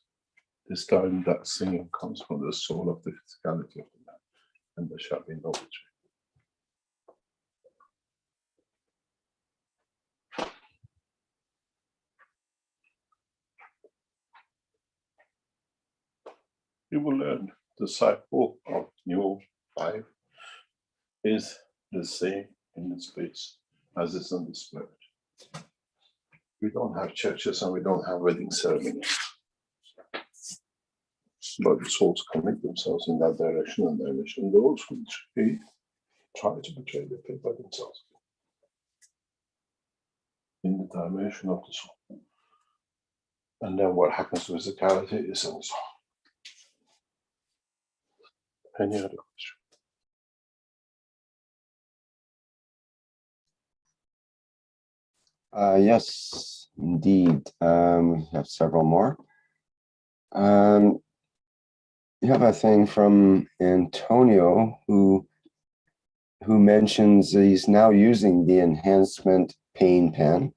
This time that singing comes from the soul of the physicality of the man, and there shall be no betrayal. You will learn the cycle of new life is the same in the space as is in the spirit. We don't have churches and we don't have wedding ceremonies. But the souls commit themselves in that direction and direction. Those who try to betray, they pay by themselves. In the dimension of the soul. And then what happens to physicality is in the soul. Any other question? Yes, indeed. We have several more. You have a thing from Antonio who mentions he's now using the enhancement pain pen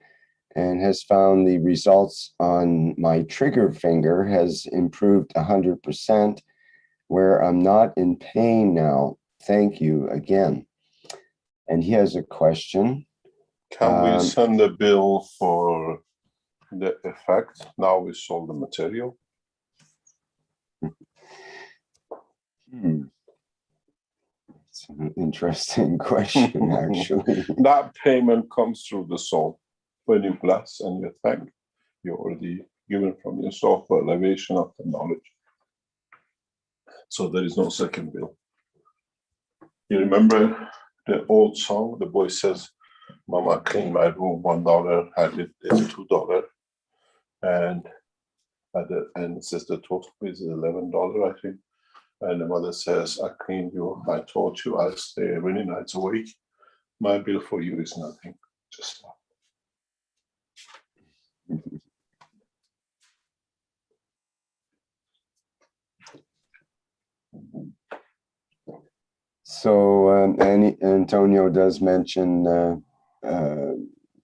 and has found the results on my trigger finger has improved 100%, where I'm not in pain now. Thank you again. And he has a question. Can we send a bill for the effect? Now we sold the material. It's an interesting question, actually. That payment comes through the soul. When you bless and you thank, you're already given from your soul for elevation of the knowledge. So there is no second bill. You remember the old song? The boy says, Mama cleaned my room, $1. I did it, $2. And at the end it says the total is $11, I think. And the mother says, I cleaned you, I taught you, I stay many nights awake. My bill for you is nothing, just love. So, Antonio does mention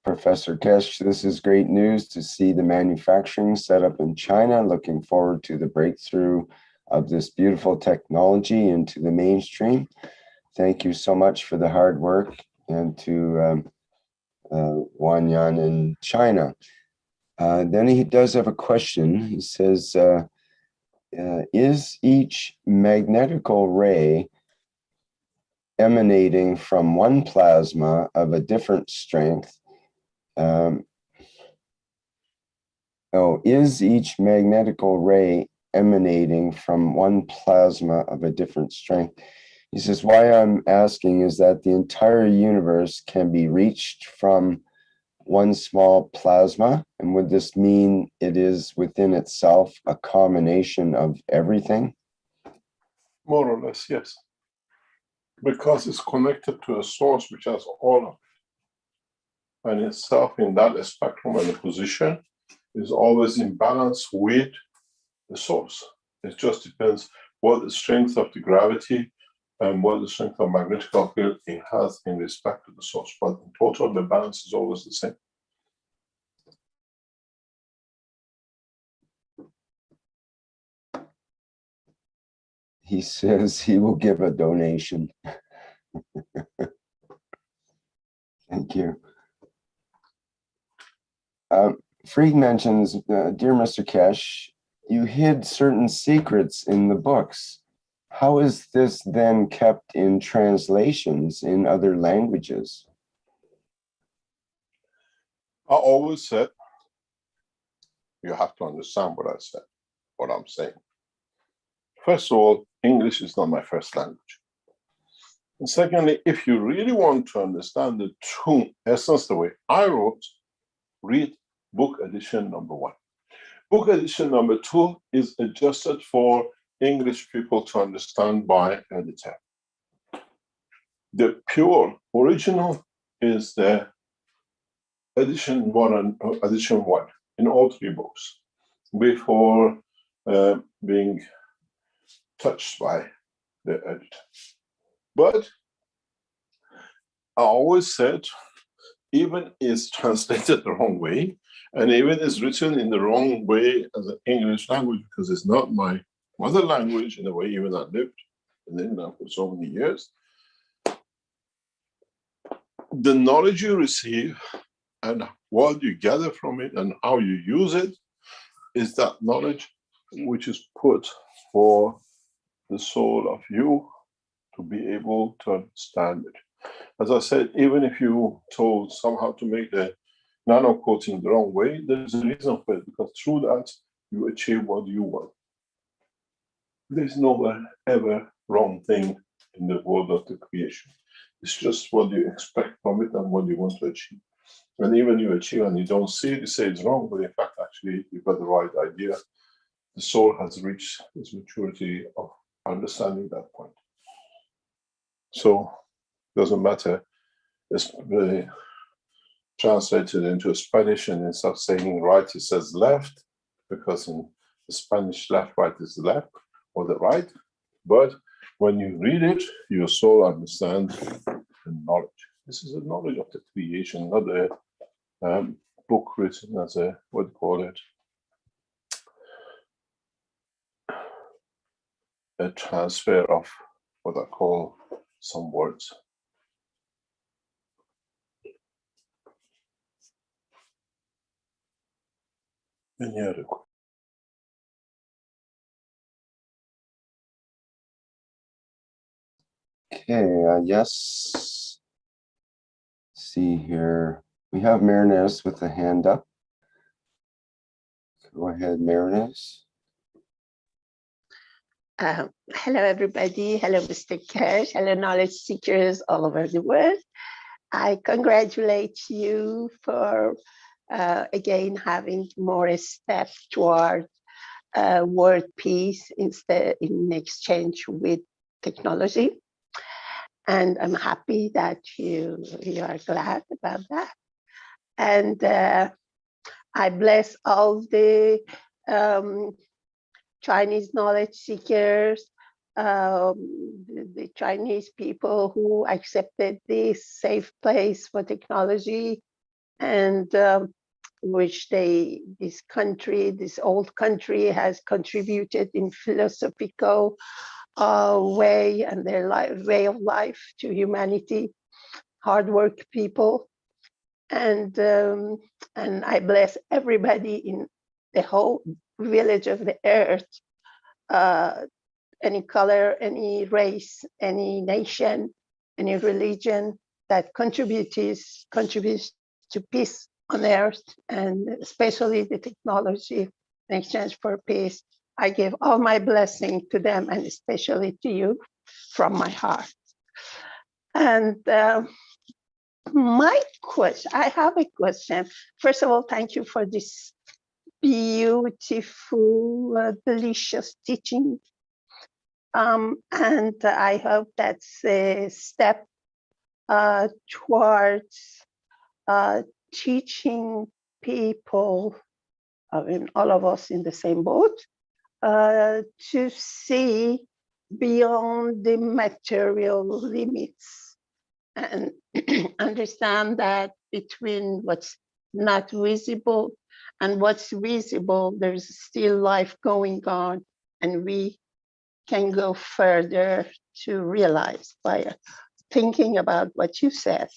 Professor Kesh. This is great news to see the manufacturing set up in China. Looking forward to the breakthrough of this beautiful technology into the mainstream. Thank you so much for the hard work, and to Wan Yan in China. Then he does have a question. He says, is each magnetical ray emanating from one plasma of a different strength? Is each magnetical ray emanating from one plasma of a different strength? He says, why I'm asking is that the entire universe can be reached from one small plasma, and would this mean it is within itself a combination of everything? More or less, yes. Because it's connected to a source which has all of it. And itself in that spectrum and the position is always in balance with the source. It just depends what the strength of the gravity and what the strength of magnetic field it has in respect to the source. But in total, the balance is always the same. He says he will give a donation. Thank you. Fried mentions, dear Mr. Kesh, you hid certain secrets in the books. How is this then kept in translations in other languages? I always said, you have to understand what I said, what I'm saying. First of all, English is not my first language. And secondly, if you really want to understand the true essence, the way I wrote, read book edition number 1. Book edition number 2 is adjusted for English people to understand by editor. The pure original is the edition 1 and edition 1 in all 3 books before being touched by the editor. But I always said, even is translated the wrong way, and even is written in the wrong way as an English language, because it's not my mother language in a way, even I lived in England for so many years. The knowledge you receive and what you gather from it and how you use it is that knowledge which is put for the soul of you to be able to understand it. As I said, even if you told somehow to make the nano coating the wrong way, there's a reason for it, because through that you achieve what you want. There's no ever wrong thing in the world of the creation. It's just what you expect from it and what you want to achieve. And even you achieve and you don't see it, you say it's wrong, but in fact, actually, you've got the right idea. The soul has reached its maturity of understanding that point. So, it doesn't matter. It's really translated into Spanish, and instead of saying right, it says left, because in the Spanish, left, right is the left or the right. But when you read it, your soul understands the knowledge. This is a knowledge of the creation, not a book written as a, what do you call it? A transfer of what I call some words. Any other questions? Okay, yes. See here. We have Marinez with a hand up. Go ahead, Marinez. Hello, everybody. Hello, Mr. Keshe. Hello, knowledge seekers all over the world. I congratulate you for, again, having more a step toward world peace instead in exchange with technology. And I'm happy that you are glad about that. And I bless all the Chinese knowledge seekers, the Chinese people who accepted this safe place for technology, and which this country, this old country, has contributed in philosophical way and their way of life to humanity, hard work people. And I bless everybody in the whole village of the earth, any color, any race, any nation, any religion that contributes to peace on earth, and especially the technology in exchange for peace. I give all my blessing to them, and especially to you from my heart. And my question, I have a question. First of all, thank you for this beautiful, delicious teaching. And I hope that's a step towards teaching people, and all of us in the same boat, to see beyond the material limits and understand that between what's not visible and what's visible, there's still life going on, and we can go further to realize by thinking about what you said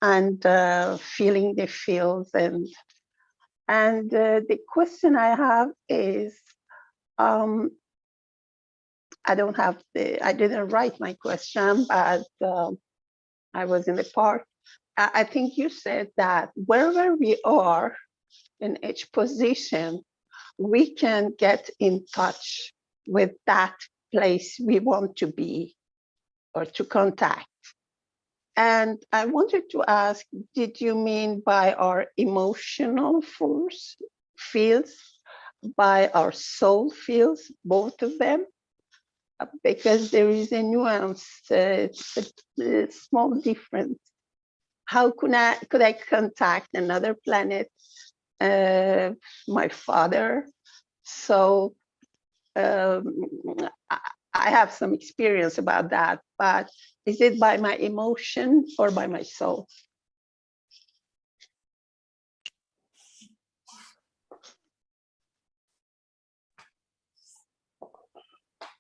and feeling the feels. And the question I have is, I didn't write my question, but I was in the park. I think you said that wherever we are in each position, we can get in touch with that place we want to be or to contact. And I wanted to ask, did you mean by our emotional force fields, by our soul fields, both of them? Because there is a nuance, it's a small difference. How could I contact another planet, my father? So I have some experience about that, but is it by my emotion or by my soul?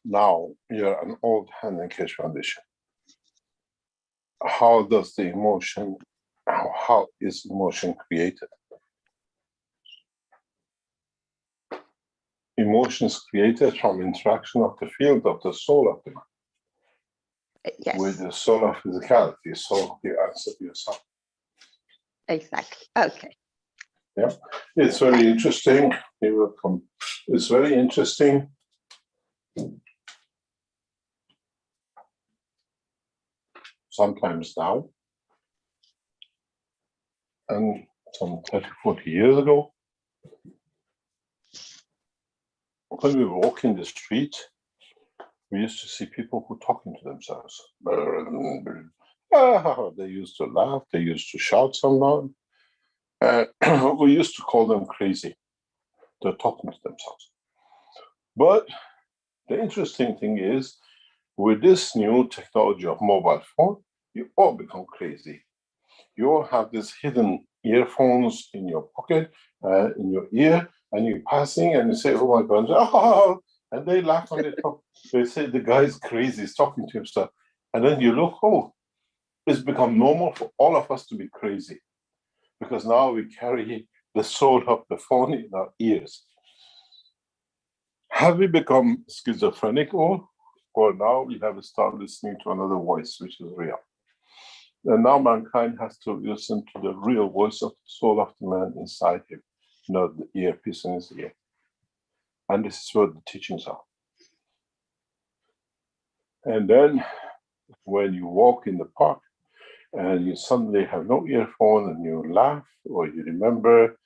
Now you're an old hand in Keshe Foundation. How does the emotion, how is emotion created? Emotion is created from interaction of the field of the soul of the man Yes, with the soul of physicality, so you answer yourself. exactly. Okay. Yeah, it's very interesting. You're welcome. It's very interesting. Sometimes now, and some 30, 40 years ago, when we walk in the street, we used to see people who talking to themselves. They used to laugh, they used to shout sometimes. We used to call them crazy. They're talking to themselves. But the interesting thing is, with this new technology of mobile phone, you all become crazy. You all have this hidden earphones in your pocket, in your ear, and you're passing and you say, oh my God, oh, and they laugh and they talk. They say the guy's crazy, he's talking to himself. And then you look, oh, it's become normal for all of us to be crazy, because now we carry the soul of the phone in our ears. Have we become schizophrenic or now we have started listening to another voice, which is real? And now mankind has to listen to the real voice of the soul of the man inside him, not the earpiece in his ear. And this is what the teachings are. And then when you walk in the park and you suddenly have no earphone and you laugh, or you remember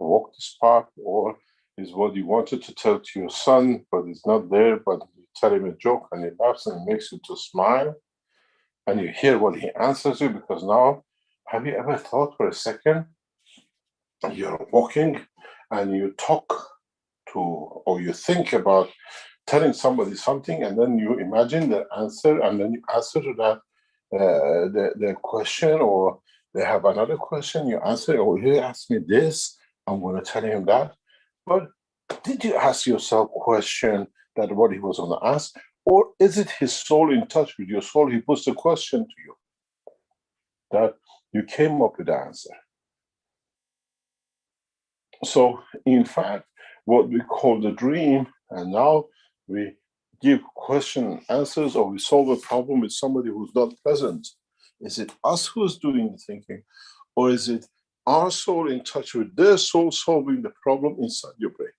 walk this park, or is what you wanted to tell to your son, but it's not there, but you tell him a joke and he laughs and it makes you to smile, and you hear what he answers you, because now, have you ever thought for a second, you're walking and you talk to, or you think about telling somebody something, and then you imagine the answer, and then you answer to that, the question, or they have another question, you answer, or he asked me this, I'm going to tell him that. But did you ask yourself question that what he was going to ask? Or is it his soul in touch with your soul? He puts the question to you that you came up with the answer. So in fact, what we call the dream, and now we give question and answers, or we solve a problem with somebody who's not present. Is it us who's doing the thinking? Or is it our soul in touch with their soul solving the problem inside your brain?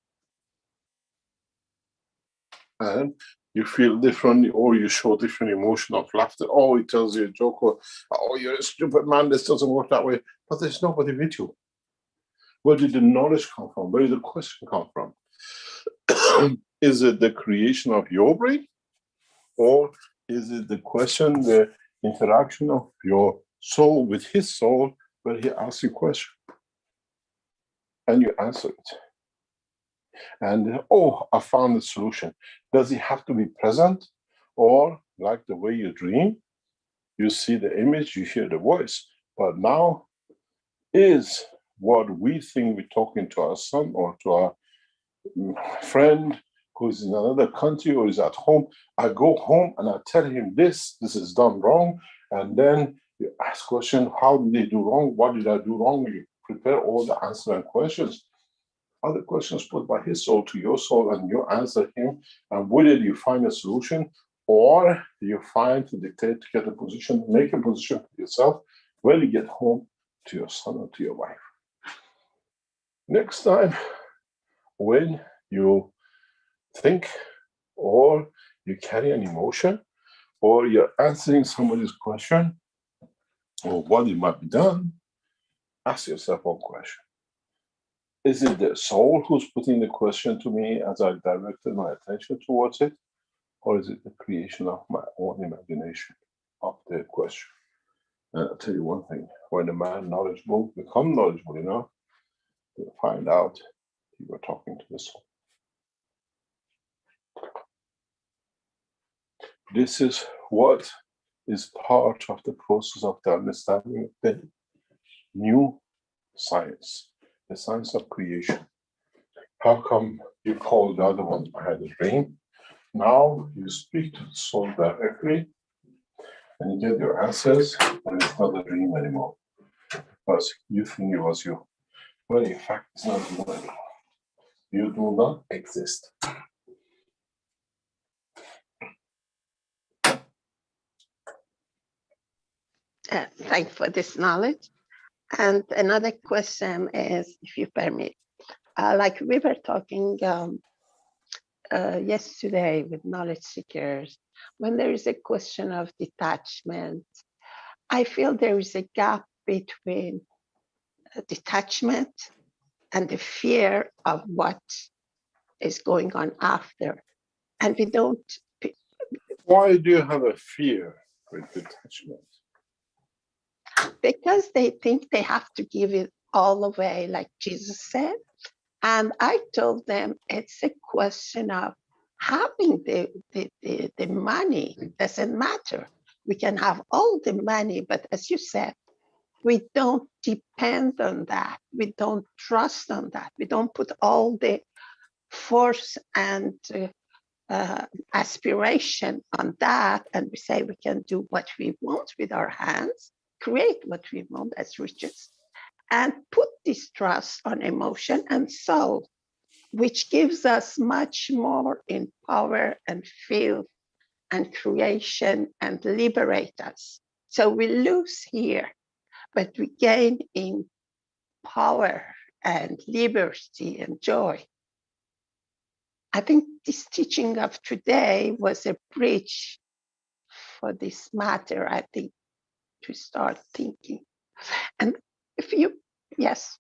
And you feel differently, or you show different emotion of laughter. Oh, he tells you a joke, or oh, you're a stupid man, this doesn't work that way. But there's nobody with you. Where did the knowledge come from? Where did the question come from? Is it the creation of your brain? Or is it the question, the interaction of your soul with his soul, where he asks you a question and you answer it? And oh, I found the solution. Does he have to be present? Or like the way you dream, you see the image, you hear the voice, but now is what we think we're talking to our son or to our friend who's in another country or is at home. I go home and I tell him this is done wrong. And then you ask question, how did they do wrong? What did I do wrong? You prepare all the answer and questions. Other questions put by his soul to your soul, and you answer him. And whether you find a solution, or you find to dictate to get a position, make a position for yourself when you get home to your son or to your wife. Next time, when you think, or you carry an emotion, or you're answering somebody's question, or what it might be done, ask yourself one question. Is it the soul who's putting the question to me as I directed my attention towards it? Or is it the creation of my own imagination of the question? And I'll tell you one thing, when a man knowledgeable become knowledgeable enough, you'll find out you were talking to the soul. This is what is part of the process of the understanding of the new science, the science of creation. How come you call the other one I had a dream? Now you speak to the soul directly and you get your answers, and it's not a dream anymore. Because you think it was you. Well, in fact, it's not you anymore. You do not exist. Thank you for this knowledge. And another question is, if you permit, like we were talking yesterday with knowledge seekers, when there is a question of detachment, I feel there is a gap between detachment and the fear of what is going on after. And we don't. Why do you have a fear with detachment? Because they think they have to give it all away, like Jesus said. And I told them it's a question of having the money. It doesn't matter. We can have all the money, but as you said, we don't depend on that. We don't trust on that. We don't put all the force and aspiration on that. And we say we can do what we want with our hands, create what we want as riches, and put this trust on emotion and soul, which gives us much more in power and field and creation and liberate us. So we lose here, but we gain in power and liberty and joy. I think this teaching of today was a bridge for this matter, I think, to start thinking. And if you, yes.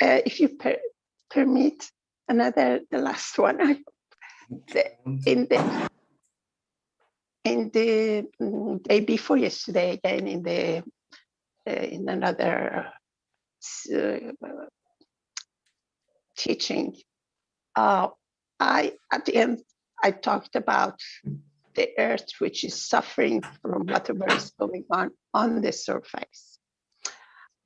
If you permit the last one, in the day before yesterday, again in another teaching, at the end I talked about the earth, which is suffering from whatever is going on the surface.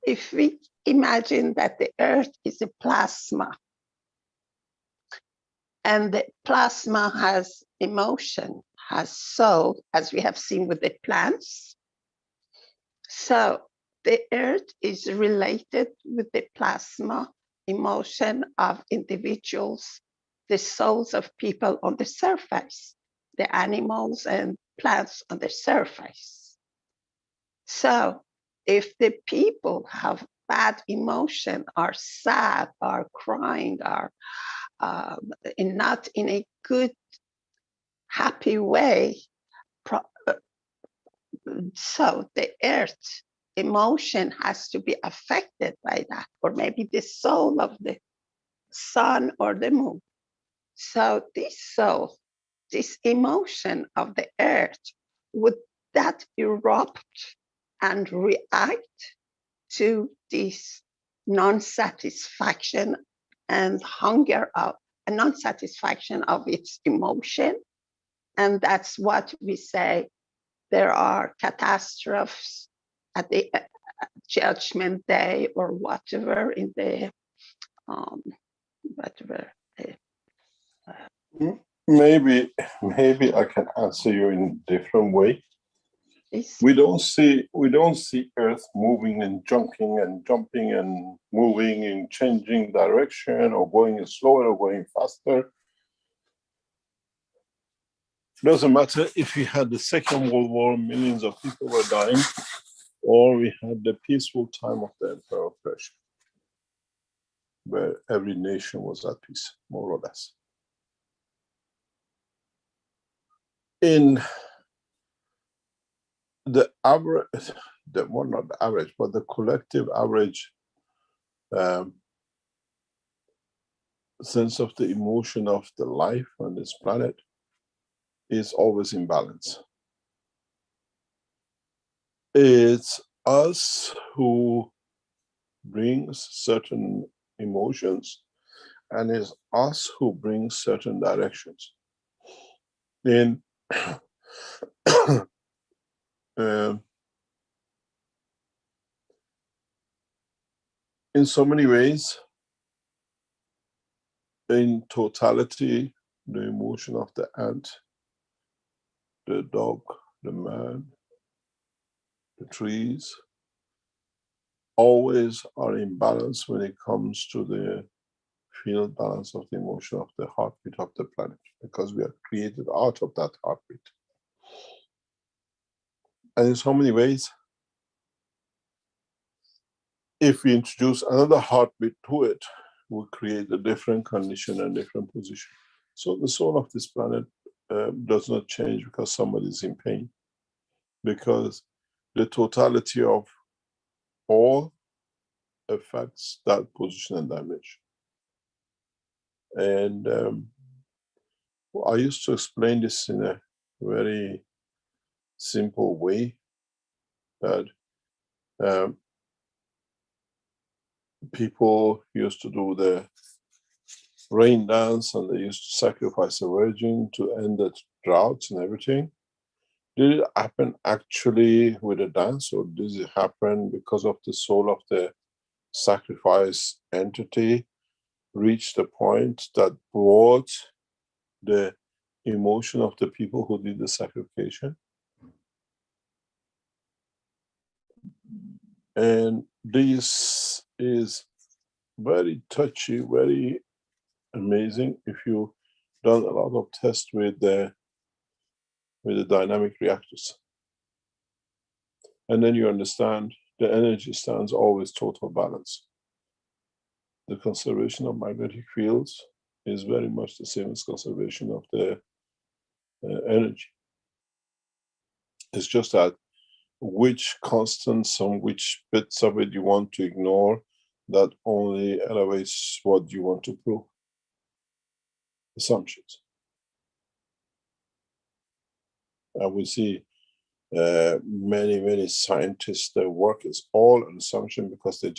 If we imagine that the earth is a plasma, and the plasma has emotion, has soul, as we have seen with the plants. So the earth is related with the plasma emotion of individuals, the souls of people on the surface, the animals and plants on the surface. So if the people have bad emotion, are sad, are crying, are not in a good, happy way, so the earth emotion has to be affected by that, or maybe the soul of the sun or the moon. So this soul, this emotion of the earth, would that erupt and react to this non-satisfaction and hunger of a non-satisfaction of its emotion. And that's what we say, there are catastrophes at the judgment day or whatever in the whatever. Maybe I can answer you in a different way. We don't see Earth moving and jumping and moving and changing direction, or going slower or going faster. Doesn't matter if we had the Second World War, millions of people were dying, or we had the peaceful time of the Emperor of Persia, where every nation was at peace, more or less. In the average, well, not the average, but the collective average sense of the emotion of the life on this planet is always in balance. It's us who brings certain emotions, and it's us who brings certain directions. In in so many ways, in totality, the emotion of the ant, the dog, the man, the trees, always are in balance when it comes to the field balance of the emotion of the heartbeat of the planet, because we are created out of that heartbeat. And in so many ways, if we introduce another heartbeat to it, we'll create a different condition and different position. So the soul of this planet does not change because somebody is in pain, because the totality of all affects that position and dimension. And I used to explain this in a very simple way, that people used to do the rain dance, and they used to sacrifice a virgin to end the droughts and everything. Did it happen actually with a dance, or did it happen because of the soul of the sacrifice entity reached the point that brought the emotion of the people who did the sacrification? And this is very touchy, very amazing if you done a lot of tests with the dynamic reactors. And then you understand the energy stands always total balance. The conservation of magnetic fields is very much the same as conservation of the energy. It's just that which constants and which bits of it you want to ignore, that only elevates what you want to prove. Assumptions. And we see many scientists, their work is all an assumption, because they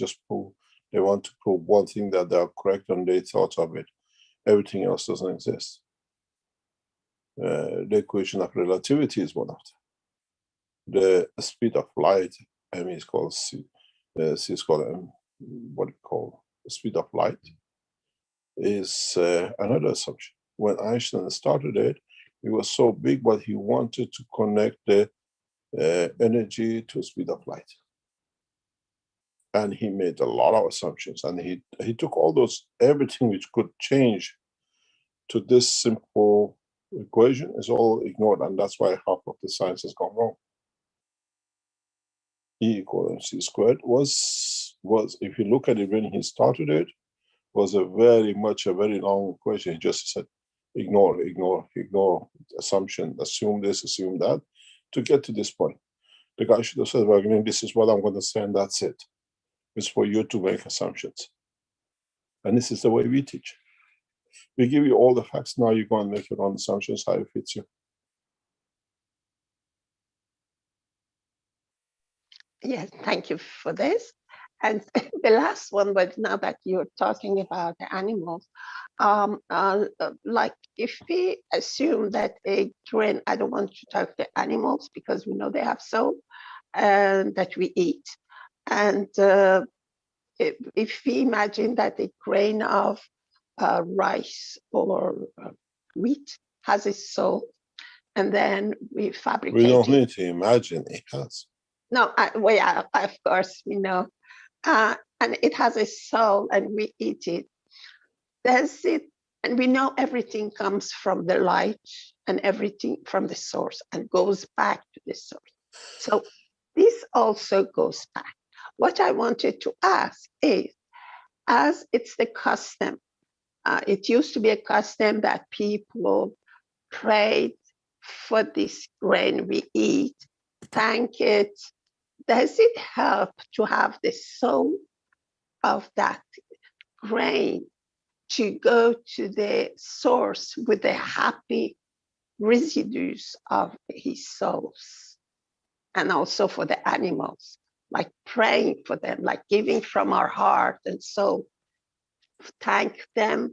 want to prove one thing, that they are correct and they thought of it. Everything else doesn't exist. The equation of relativity is one of them. The speed of light, M is called C is called what we call the speed of light, is another assumption. When Einstein started it, it was so big, but he wanted to connect the energy to speed of light. And he made a lot of assumptions, and he took all those, everything which could change to this simple equation is all ignored, and that's why half of the science has gone wrong. E equal mc squared was, if you look at it when he started it, was a very long equation. He just said, ignore assumption, assume this, assume that, to get to this point. The guy should have said, well, this is what I'm going to say, and that's it. It's for you to make assumptions. And this is the way we teach. We give you all the facts, now you go and make your own assumptions, how it fits you. Yes, thank you for this. And the last one, but now that you're talking about the animals, like if we assume that a grain, I don't want to talk the animals because we know they have soul, and that we eat. And if we imagine that a grain of rice or wheat has a soul, and then we fabricate We don't it. need to imagine, it has. No, of course, we know. And it has a soul, and we eat it. Does it, and we know everything comes from the light and everything from the source and goes back to the source. So this also goes back. What I wanted to ask is, as it's the custom, it used to be a custom that people prayed for this grain we eat thank it. Does it help to have the soul of that grain to go to the source with the happy residues of his souls? And also for the animals, like praying for them, like giving from our heart and soul. Thank them,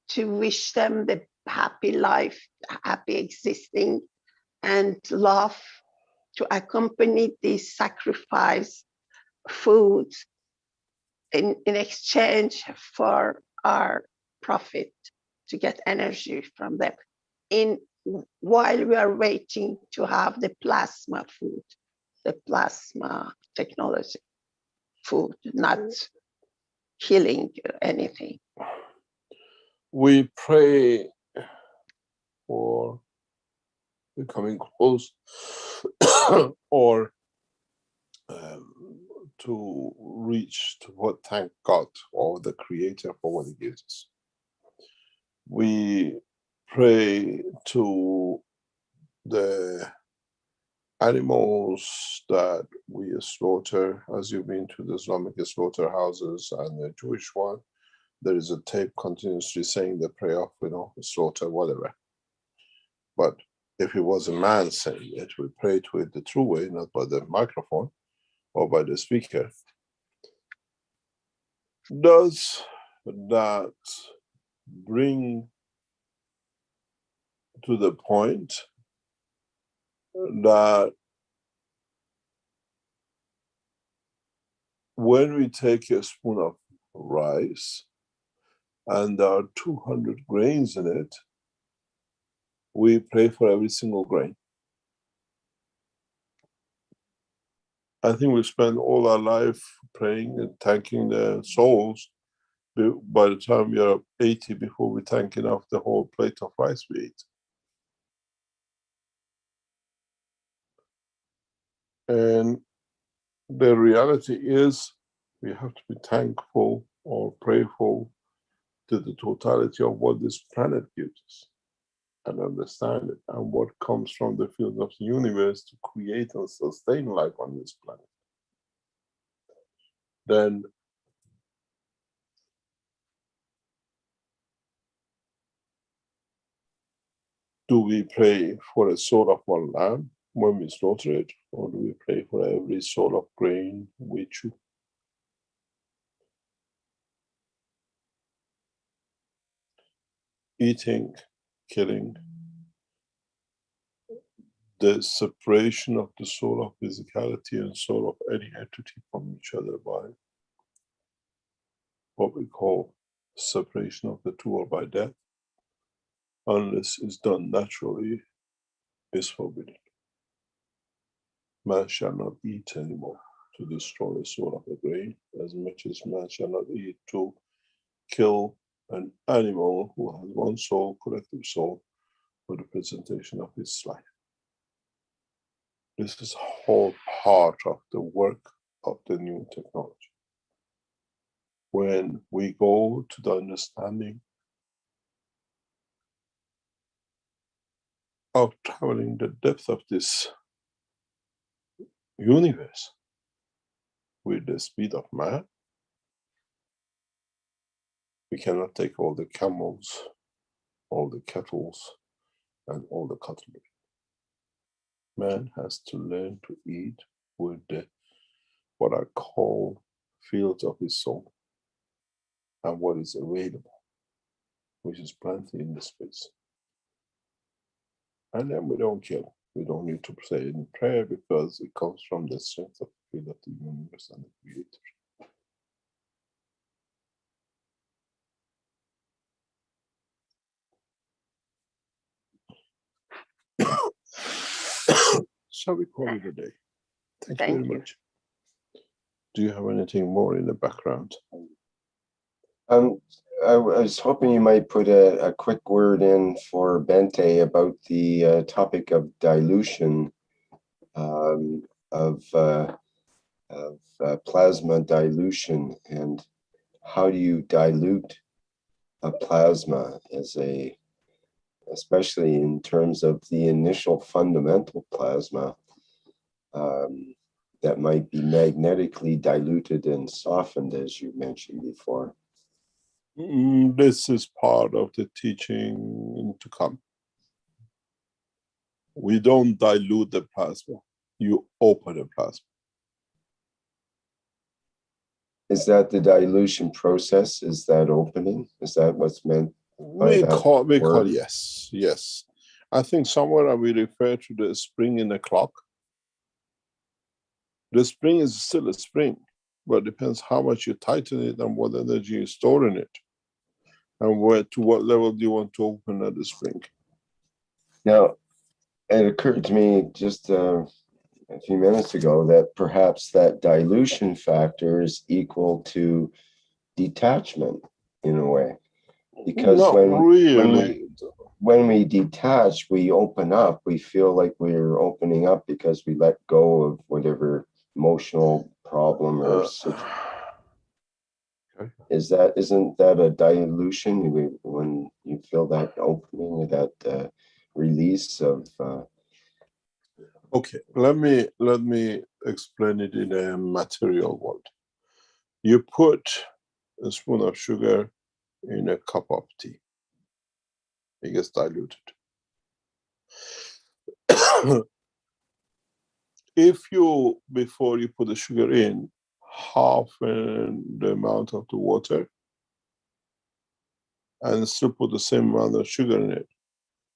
to wish them the happy life, happy existing, and love to accompany this sacrifice food in exchange for our profit, to get energy from them while we are waiting to have the plasma food, the plasma technology food, not killing anything. We pray for becoming close or to reach to what, thank God or the Creator for what He gives us. We pray to the animals that we slaughter, as you've been to the Islamic slaughterhouses and the Jewish one. There is a tape continuously saying the prayer of, slaughter, whatever. But if it was a man saying it, we pray to it the true way, not by the microphone or by the speaker. Does that bring to the point that when we take a spoon of rice and there are 200 grains in it, we pray for every single grain? I think we spend all our life praying and thanking the souls. By the time we are 80, before we thank enough the whole plate of rice we eat. And the reality is we have to be thankful or prayerful to the totality of what this planet gives us and understand it, and what comes from the field of the universe to create and sustain life on this planet. Then do we pray for a soul of one lamb when we slaughter it, or do we pray for every soul of grain we chew? Eating, killing, the separation of the soul of physicality and soul of any entity from each other by what we call separation of the two, or by death, unless it's done naturally, is forbidden. Man shall not eat anymore to destroy the soul of the grain, as much as man shall not eat to kill an animal who has one soul, collective soul, for the presentation of his life. This is whole part of the work of the new technology. When we go to the understanding of traveling the depth of this universe with the speed of man, we cannot take all the camels, all the kettles, and all the cutlery. Man has to learn to eat with the, what I call, fields of his soul, and what is available, which is plenty in the space. And then we don't kill. We don't need to say any prayer, because it comes from the strength of the field of the universe and the Creator. Shall we call it a day? Thank you very much. Do you have anything more in the background? I was hoping you might put a quick word in for Bente about the topic of dilution of plasma dilution, and how do you dilute a plasma especially in terms of the initial fundamental plasma, that might be magnetically diluted and softened, as you mentioned before. This is part of the teaching to come. We don't dilute the plasma. You open the plasma. Is that the dilution process? Is that opening? Is that what's meant? We that call word? yes. I think somewhere we refer to the spring in the clock. The spring is still a spring, but it depends how much you tighten it and what energy you store in it. And to what level do you want to open at the spring? Now, it occurred to me just a few minutes ago that perhaps that dilution factor is equal to detachment in a way. Because Not really. when we detach, we open up, we feel like we're opening up because we let go of whatever emotional problem or situation. Okay. Isn't that a dilution when you feel that opening, that release of Okay, let me explain it in a material world. You put a spoon of sugar in a cup of tea. It gets diluted. If you, before you put the sugar in, half the amount of the water and still put the same amount of sugar in it,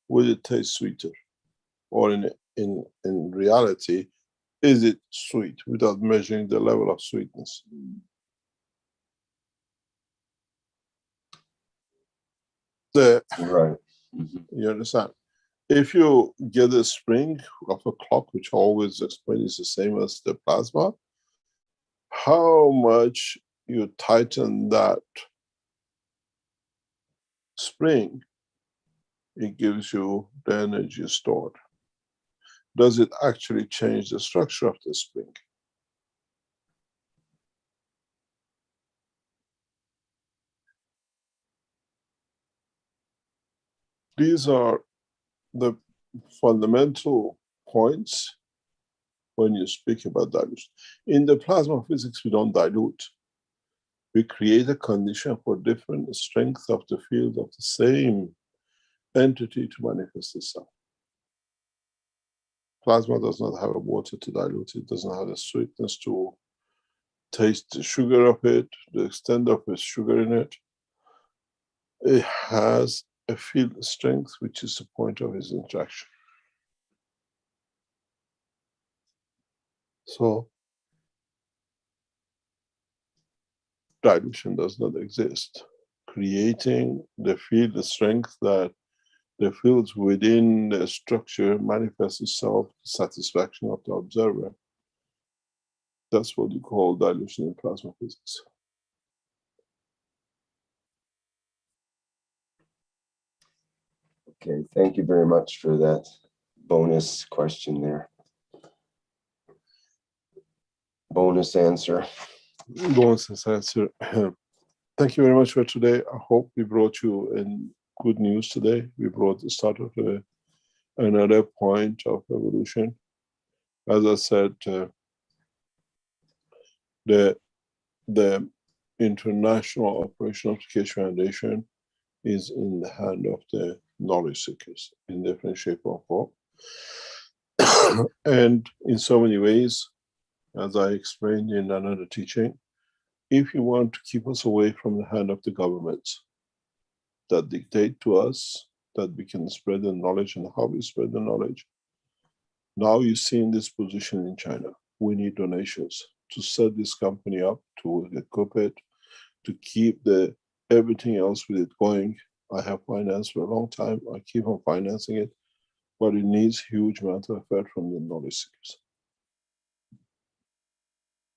will it taste sweeter? Or in reality, is it sweet without measuring the level of sweetness? right? You understand? If you get a spring of a clock, which always explain is the same as the plasma, how much you tighten that spring, it gives you the energy stored. Does it actually change the structure of the spring? These are the fundamental points when you speak about dilution. In the plasma physics, we don't dilute. We create a condition for different strength of the field of the same entity to manifest itself. Plasma does not have a water to dilute it, doesn't have a sweetness to taste the sugar of it, the extent of the sugar in it. It has a field strength, which is the point of its interaction. So dilution does not exist. Creating the field strength that the fields within the structure manifests itself to satisfaction of the observer. That's what you call dilution in plasma physics. Okay, thank you very much for that bonus question there. Bonus answer. Bonus answer. Thank you very much for today. I hope we brought you in good news today. We brought the start of another point of evolution. As I said, the International Operation Application Foundation is in the hand of the knowledge seekers in different shape or form. And in so many ways, as I explained in another teaching, if you want to keep us away from the hand of the governments that dictate to us that we can spread the knowledge and how we spread the knowledge, now you see in this position in China, we need donations to set this company up, to equip it, to keep everything else with it going. I have financed for a long time. I keep on financing it, but it needs huge amount of effort from the knowledge seekers,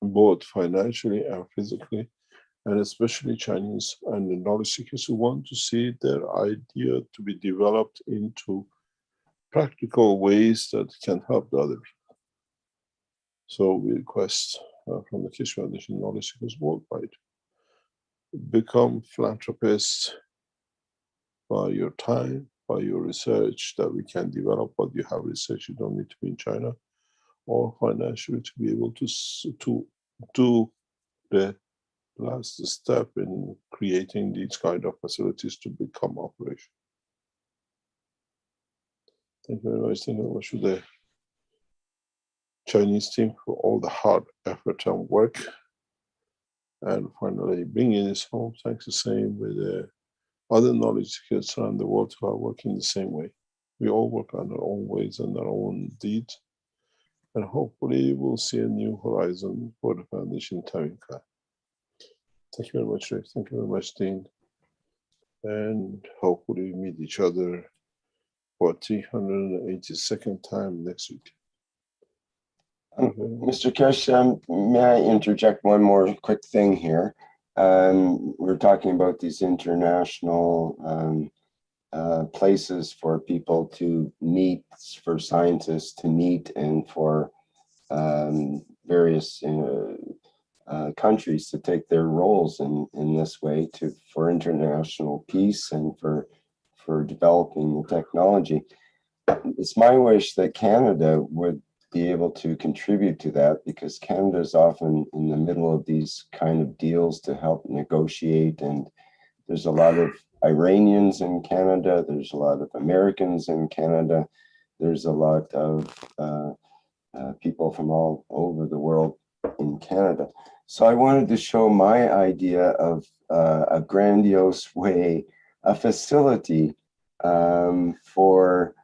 both financially and physically, and especially Chinese and the knowledge seekers who want to see their idea to be developed into practical ways that can help the other people. So we request from the Keshe Foundation knowledge seekers worldwide, become philanthropists by your time, by your research, that we can develop what you have researched. You don't need to be in China. or financially to be able to do the last step in creating these kind of facilities to become operational. Thank you very much. Thank you very much to the Chinese team for all the hard effort and work. And finally, bringing this home. Thanks the same with the other knowledge kids around the world who are working the same way. We all work on our own ways and our own deeds. And hopefully we'll see a new horizon for the Foundation Tarinka. Thank you very much, Rick. Thank you very much, Dean. And hopefully we meet each other for 382nd time next week. Mr. Kesh, may I interject one more quick thing here? We're talking about these international places for people to meet, for scientists to meet, and for various countries to take their roles in this way for international peace and for developing the technology. It's my wish that Canada would be able to contribute to that, because Canada is often in the middle of these kind of deals to help negotiate, and there's a lot of Iranians in Canada, there's a lot of Americans in Canada, there's a lot of people from all over the world in Canada. So I wanted to show my idea of a grandiose way, a facility for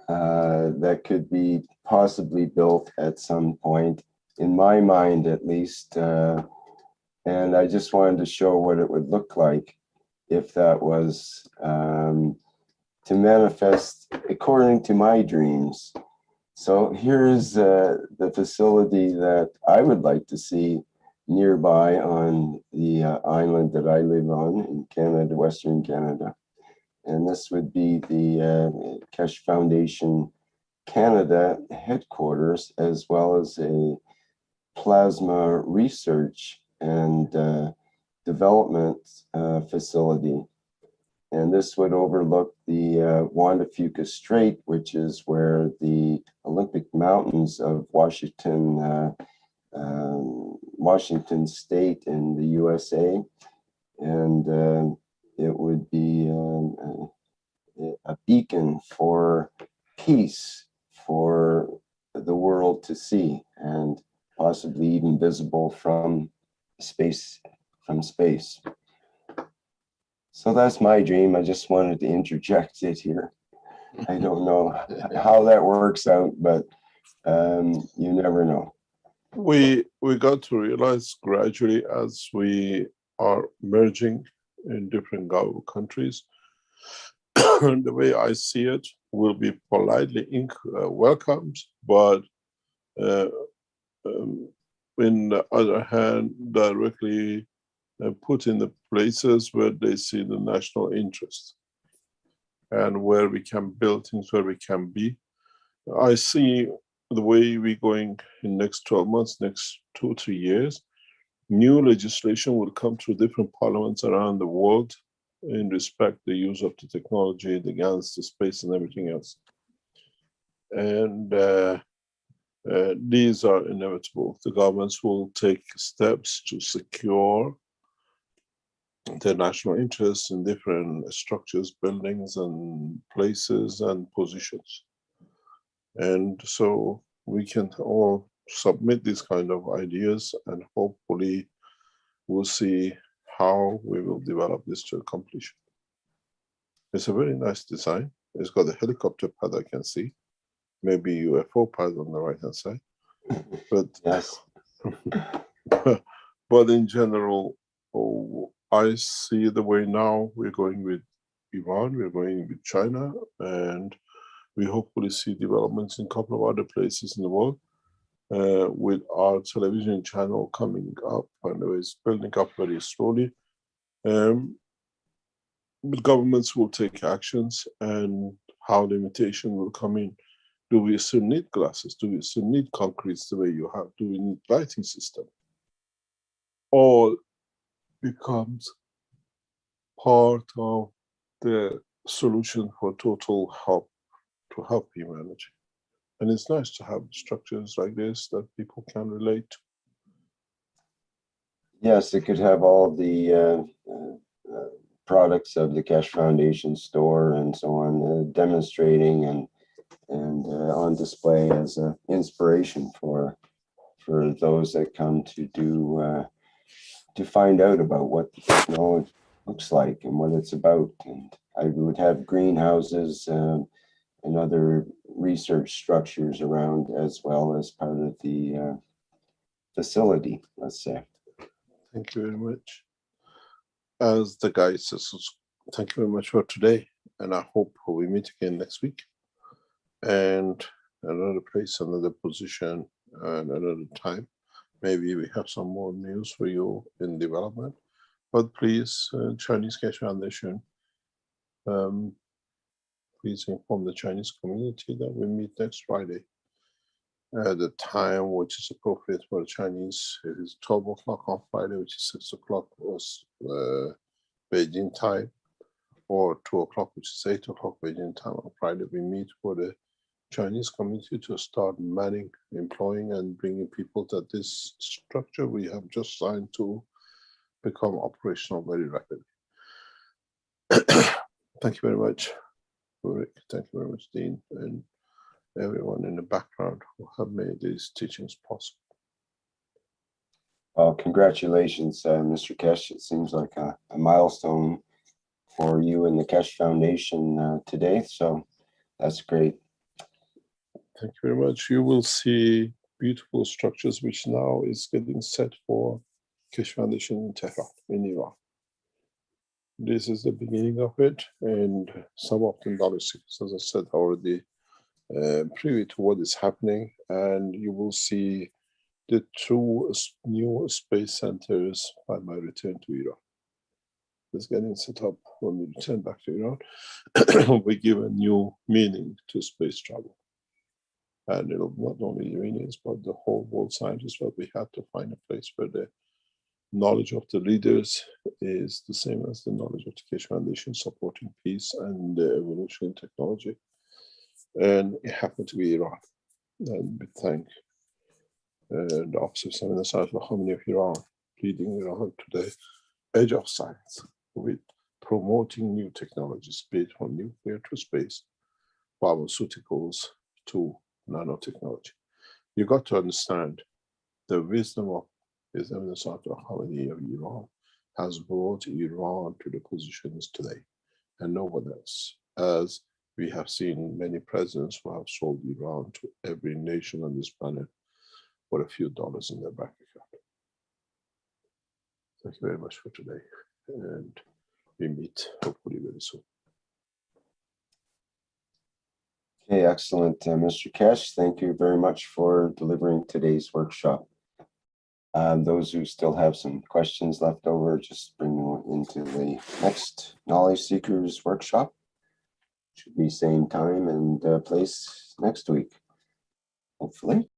that could be possibly built at some point, in my mind at least. And I just wanted to show what it would look like if that was to manifest according to my dreams. So here's the facility that I would like to see nearby on the island that I live on in Canada, Western Canada. And this would be the Keshe Foundation Canada headquarters, as well as a plasma research and development facility. And this would overlook the Juan de Fuca Strait, which is where the Olympic Mountains of Washington State in the USA. And it would be a beacon for peace for the world to see, and possibly even visible from space. So that's my dream. I just wanted to interject it here. I don't know how that works out, but you never know. We got to realize gradually, as we are merging in different countries, the way I see it will be politely welcomed, but in the other hand, directly put in the places where they see the national interest and where we can build things, where we can be. I see the way we're going in next 12 months, next 2 or 3 years, new legislation will come through different parliaments around the world in respect the use of the technology, the guns, the space, and everything else. And these are inevitable. The governments will take steps to secure their national interests in different structures, buildings, and places and positions. And so we can all submit these kind of ideas, and hopefully we'll see how we will develop this to accomplish. It's a very nice design. It's got a helicopter pad I can see, maybe UFO pad on the right hand side. But yes, but in general, I see the way now we're going with Iran, we're going with China, and we hopefully see developments in a couple of other places in the world, with our television channel coming up, and it's building up very slowly. But governments will take actions, and how limitation will come in. Do we still need glasses? Do we still need concrete the way you have? Do we need lighting system? All becomes part of the solution for total help, to help humanity. And it's nice to have structures like this that people can relate to. Yes, it could have all the products of the Cash Foundation store and so on, demonstrating and on display as an inspiration for those that come to do to find out about what the technology looks like and what it's about. And I would have greenhouses and other research structures around as well as part of the facility, let's say. Thank you very much. As the guy says, thank you very much for today. And I hope we meet again next week. And another place, another position, and another time. Maybe we have some more news for you in development. But please, Chinese Cash Foundation, please inform the Chinese community that we meet next Friday at the time which is appropriate for the Chinese. It is 12 o'clock on Friday, which is 6 o'clock Beijing time, or 2 o'clock, which is 8 o'clock Beijing time on Friday. We meet for the Chinese community to start manning, employing, and bringing people that this structure we have just signed to become operational very rapidly. Thank you very much, Ulrich. Thank you very much, Dean, and everyone in the background who have made these teachings possible. Well, congratulations, Mr. Kesh. It seems like a milestone for you and the Kesh Foundation today, so that's great. Thank you very much. You will see beautiful structures which now is getting set for Kesh Foundation in Tehran, in Iran. This is the beginning of it, and some of them knowledge seekers, as I said, already privy to what is happening, and you will see the two new space centers by my return to Iran. It's getting set up when we return back to Iran. We give a new meaning to space travel. And it'll not only Iranians, but the whole world scientists, but we have to find a place where the knowledge of the leaders is the same as the knowledge of the Keshe Foundation supporting peace and evolution in technology. And it happened to be Iran. And we thank the Office of Samin Ayatollah Khamenei of Iran, leading Iran to the edge of science with promoting new technologies, be it from nuclear to space, pharmaceuticals to nanotechnology. You got to understand the wisdom of His Eminence Ayatollah Khamenei of Iran has brought Iran to the positions today, and no one else. As we have seen many presidents who have sold Iran to every nation on this planet for a few dollars in their bank account. Thank you very much for today, and we meet hopefully very soon. Okay, excellent, Mr. Kesh. Thank you very much for delivering today's workshop. Those who still have some questions left over, just bring them into the next Knowledge Seekers workshop. Should be same time and place next week, hopefully.